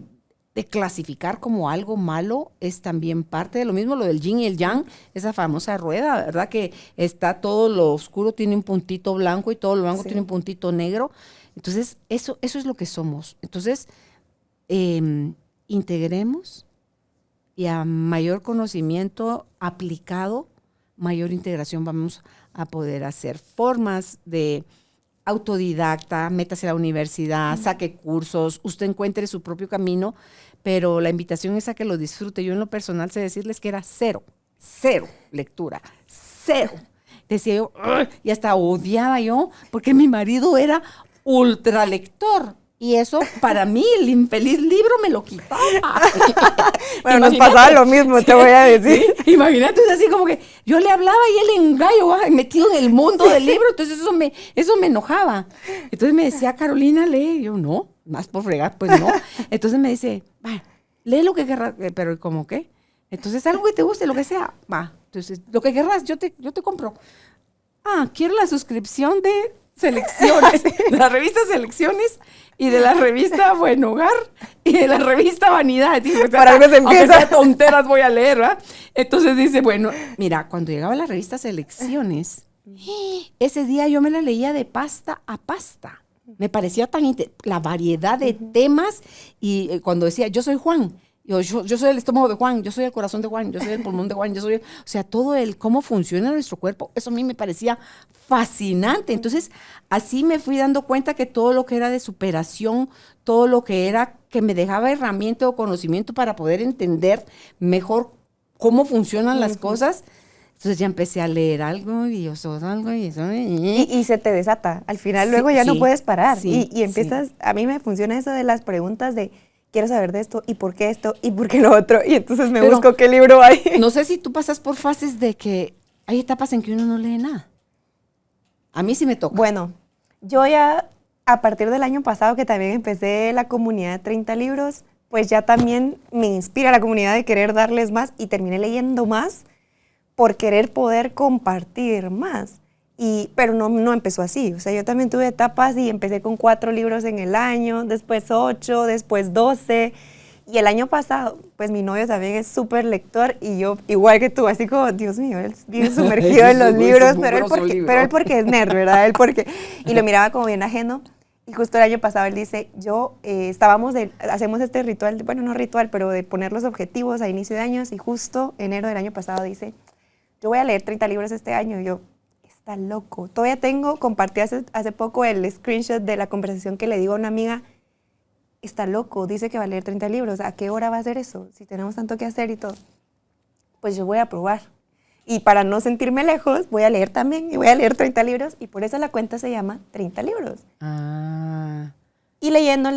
clasificar como algo malo, es también parte de lo mismo, lo del yin y el yang, esa famosa rueda, ¿verdad? Que está todo lo oscuro, tiene un puntito blanco y todo lo blanco tiene un puntito negro. Entonces, eso es lo que somos. Entonces, integremos, y a mayor conocimiento aplicado, mayor integración vamos a poder hacer. Formas de autodidacta, métase a la universidad, saque cursos, usted encuentre su propio camino, pero la invitación es a que lo disfrute. Yo en lo personal sé decirles que era cero lectura, cero. Decía yo, ¡ugh! Y hasta odiaba yo, porque mi marido era ultra lector. Y eso, para mí, el infeliz libro me lo quitaba. Bueno, nos pasaba lo mismo, te voy a decir. Sí, imagínate, es así como que yo le hablaba y él en gallo, metido en el mundo del libro, entonces eso me enojaba. Entonces me decía, Carolina, lee. Yo, no, más por fregar, pues no. Entonces me dice, va, lee lo que querrás, pero ¿cómo qué? Entonces algo que te guste, lo que sea, va. Entonces, lo que querrás, yo te compro. Quiero la suscripción de Selecciones, de la revista Selecciones y de la revista Buen Hogar y de la revista Vanidad. Digo, para algo se empieza. Aunque sea tonteras voy a leer, ¿verdad? Entonces dice, bueno, mira, cuando llegaba la revista Selecciones, ese día yo me la leía de pasta a pasta. Me parecía la variedad de temas, y cuando decía, yo soy Juan, yo soy el estómago de Juan, yo soy el corazón de Juan, yo soy el pulmón de Juan, o sea, todo cómo funciona nuestro cuerpo, eso a mí me parecía fascinante. Entonces, así me fui dando cuenta que todo lo que era de superación, todo lo que era que me dejaba herramienta o conocimiento para poder entender mejor cómo funcionan las cosas. Entonces ya empecé a leer algo y algo y se te desata. Al final luego ya no puedes parar. Y empiezas, a mí me funciona eso de las preguntas de quiero saber de esto, y por qué esto, y por qué lo otro, y entonces busco qué libro hay. No sé si tú pasas por fases de que hay etapas en que uno no lee nada. A mí sí me toca. Bueno, yo ya a partir del año pasado que también empecé la comunidad de 30 libros, pues ya también me inspira la comunidad de querer darles más, y terminé leyendo más por querer poder compartir más. Pero no empezó así. O sea, yo también tuve etapas y empecé con 4 libros en el año, después 8, después 12. Y el año pasado, pues mi novio también es súper lector, y yo, igual que tú, así como, Dios mío, él vive sumergido en los libros, pero él porque es nerd, ¿verdad? Y lo miraba como bien ajeno. Y justo el año pasado él dice, hacemos este ritual, bueno, no ritual, pero de poner los objetivos a inicio de años, y justo enero del año pasado dice, yo voy a leer 30 libros este año. Y yo, está loco. Todavía compartí hace poco el screenshot de la conversación que le digo a una amiga, está loco, dice que va a leer 30 libros, ¿a qué hora va a hacer eso? Si tenemos tanto que hacer y todo. Pues yo voy a probar. Y para no sentirme lejos, voy a leer también, y voy a leer 30 libros, y por eso la cuenta se llama 30 libros. Y leyendo,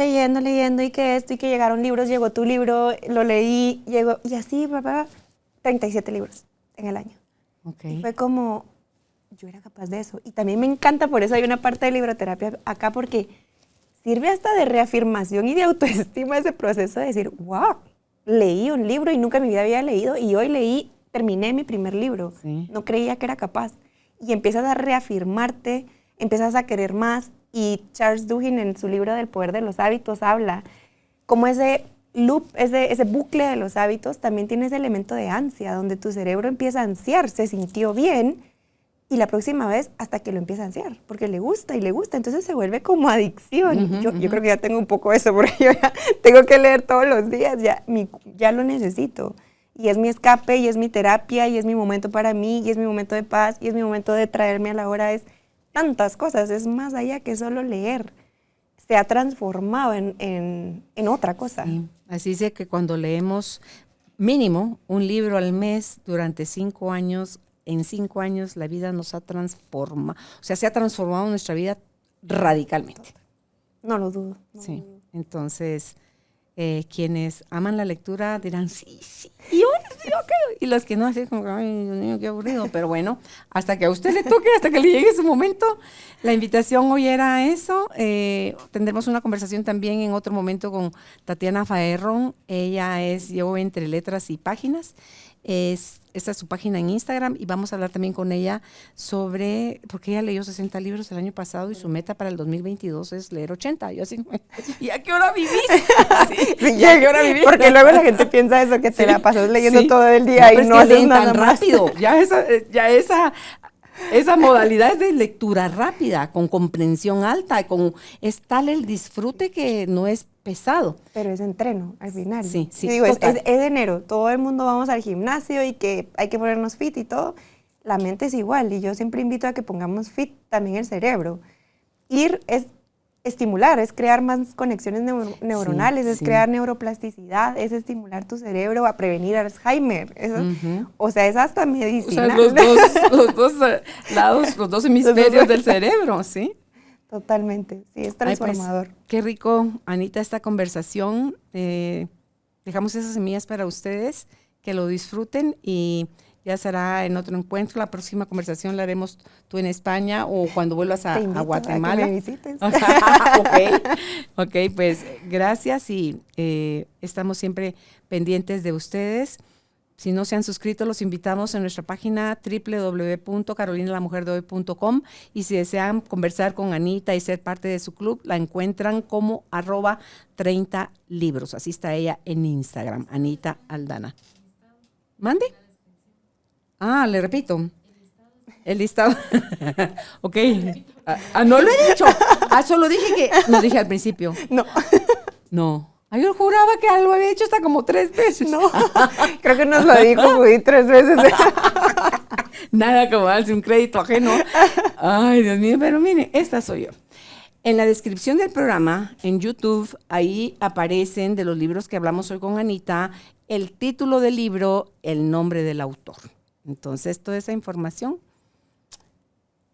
y que esto, y que llegaron libros, llegó tu libro, lo leí, llegó, y así, 37 libros en el año. Okay. Y fue como, yo era capaz de eso. Y también me encanta, por eso hay una parte de libroterapia acá, porque sirve hasta de reafirmación y de autoestima ese proceso de decir, wow, leí un libro y nunca en mi vida había leído, y hoy terminé mi primer libro. Sí. No creía que era capaz. Y empiezas a reafirmarte, empiezas a querer más, y Charles Duhigg en su libro del poder de los hábitos habla como ese loop, ese bucle de los hábitos también tiene ese elemento de ansia, donde tu cerebro empieza a ansiar, se sintió bien, y la próxima vez hasta que lo empieza a hacer, porque le gusta y le gusta, entonces se vuelve como adicción. Yo creo que ya tengo un poco eso, porque yo ya tengo que leer todos los días, ya lo necesito. Y es mi escape, y es mi terapia, y es mi momento para mí, y es mi momento de paz, y es mi momento de traerme a la hora. Es tantas cosas, es más allá que solo leer. Se ha transformado en otra cosa. Sí. Así es que cuando leemos mínimo un libro al mes durante 5 años, en 5 años la vida nos ha transformado, o sea, se ha transformado nuestra vida radicalmente. No lo dudo. Sí, entonces quienes aman la lectura dirán sí, y yo sí, ok. Y los que no, así como, ay, Dios mío, qué aburrido, pero bueno, hasta que a usted le toque, hasta que le llegue su momento. La invitación hoy era eso. Tendremos una conversación también en otro momento con Tatiana Faerron. Ella es Yo Entre Letras y Páginas. Esta es su página en Instagram y vamos a hablar también con ella sobre, porque ella leyó 60 libros el año pasado y su meta para el 2022 es leer 80. Yo así, ¿y a qué hora vivís? ¿Y a qué hora vivís? Porque luego la gente piensa eso, que te la pasas leyendo todo el día no, y no haces nada tan más. rápido. Esa modalidad es de lectura rápida, con comprensión alta, es tal el disfrute que no es pesado. Pero es entreno al final. Sí, Digo, es enero, todo el mundo vamos al gimnasio y que hay que ponernos fit y todo. La mente es igual y yo siempre invito a que pongamos fit también el cerebro. Ir es estimular, es crear más conexiones neuronales, es crear neuroplasticidad, es estimular tu cerebro a prevenir Alzheimer. Eso, o sea, es hasta medicinal. O sea, los dos lados, los dos hemisferios del cerebro, ¿sí? Totalmente, sí, es transformador. Ay, pues, qué rico, Anita, esta conversación. Dejamos esas semillas para ustedes, que lo disfruten y ya será en otro encuentro. La próxima conversación la haremos tú en España o cuando vuelvas a Guatemala. A que me visites. Ok, pues gracias y estamos siempre pendientes de ustedes. Si no se han suscrito, los invitamos a nuestra página www.carolinalamujerdehoy.com y si desean conversar con Anita y ser parte de su club, la encuentran como @30libros. Así está ella en Instagram, Anita Aldana. ¿Mande? Le repito. El listado. Ok. No lo he dicho. Solo dije que... No dije al principio. No. Yo juraba que lo había hecho hasta como 3 veces. No, creo que nos lo dijo Judy 3 veces. Nada como darse un crédito ajeno. Ay, Dios mío, pero miren, esta soy yo. En la descripción del programa, en YouTube, ahí aparecen de los libros que hablamos hoy con Anita, el título del libro, el nombre del autor. Entonces, toda esa información,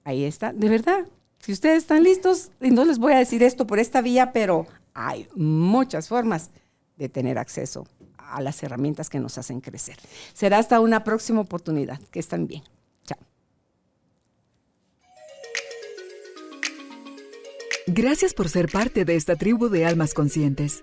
ahí está. De verdad, si ustedes están listos, y no les voy a decir esto por esta vía, pero hay muchas formas de tener acceso a las herramientas que nos hacen crecer. Será hasta una próxima oportunidad. Que estén bien. Chao. Gracias por ser parte de esta tribu de almas conscientes.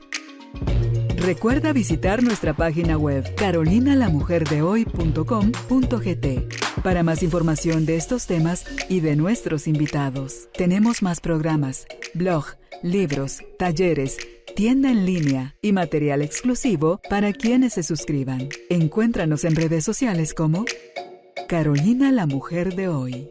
Recuerda visitar nuestra página web carolinalamujerdehoy.com.gt para más información de estos temas y de nuestros invitados. Tenemos más programas, blog, libros, talleres, tienda en línea y material exclusivo para quienes se suscriban. Encuéntranos en redes sociales como Carolina la Mujer de Hoy.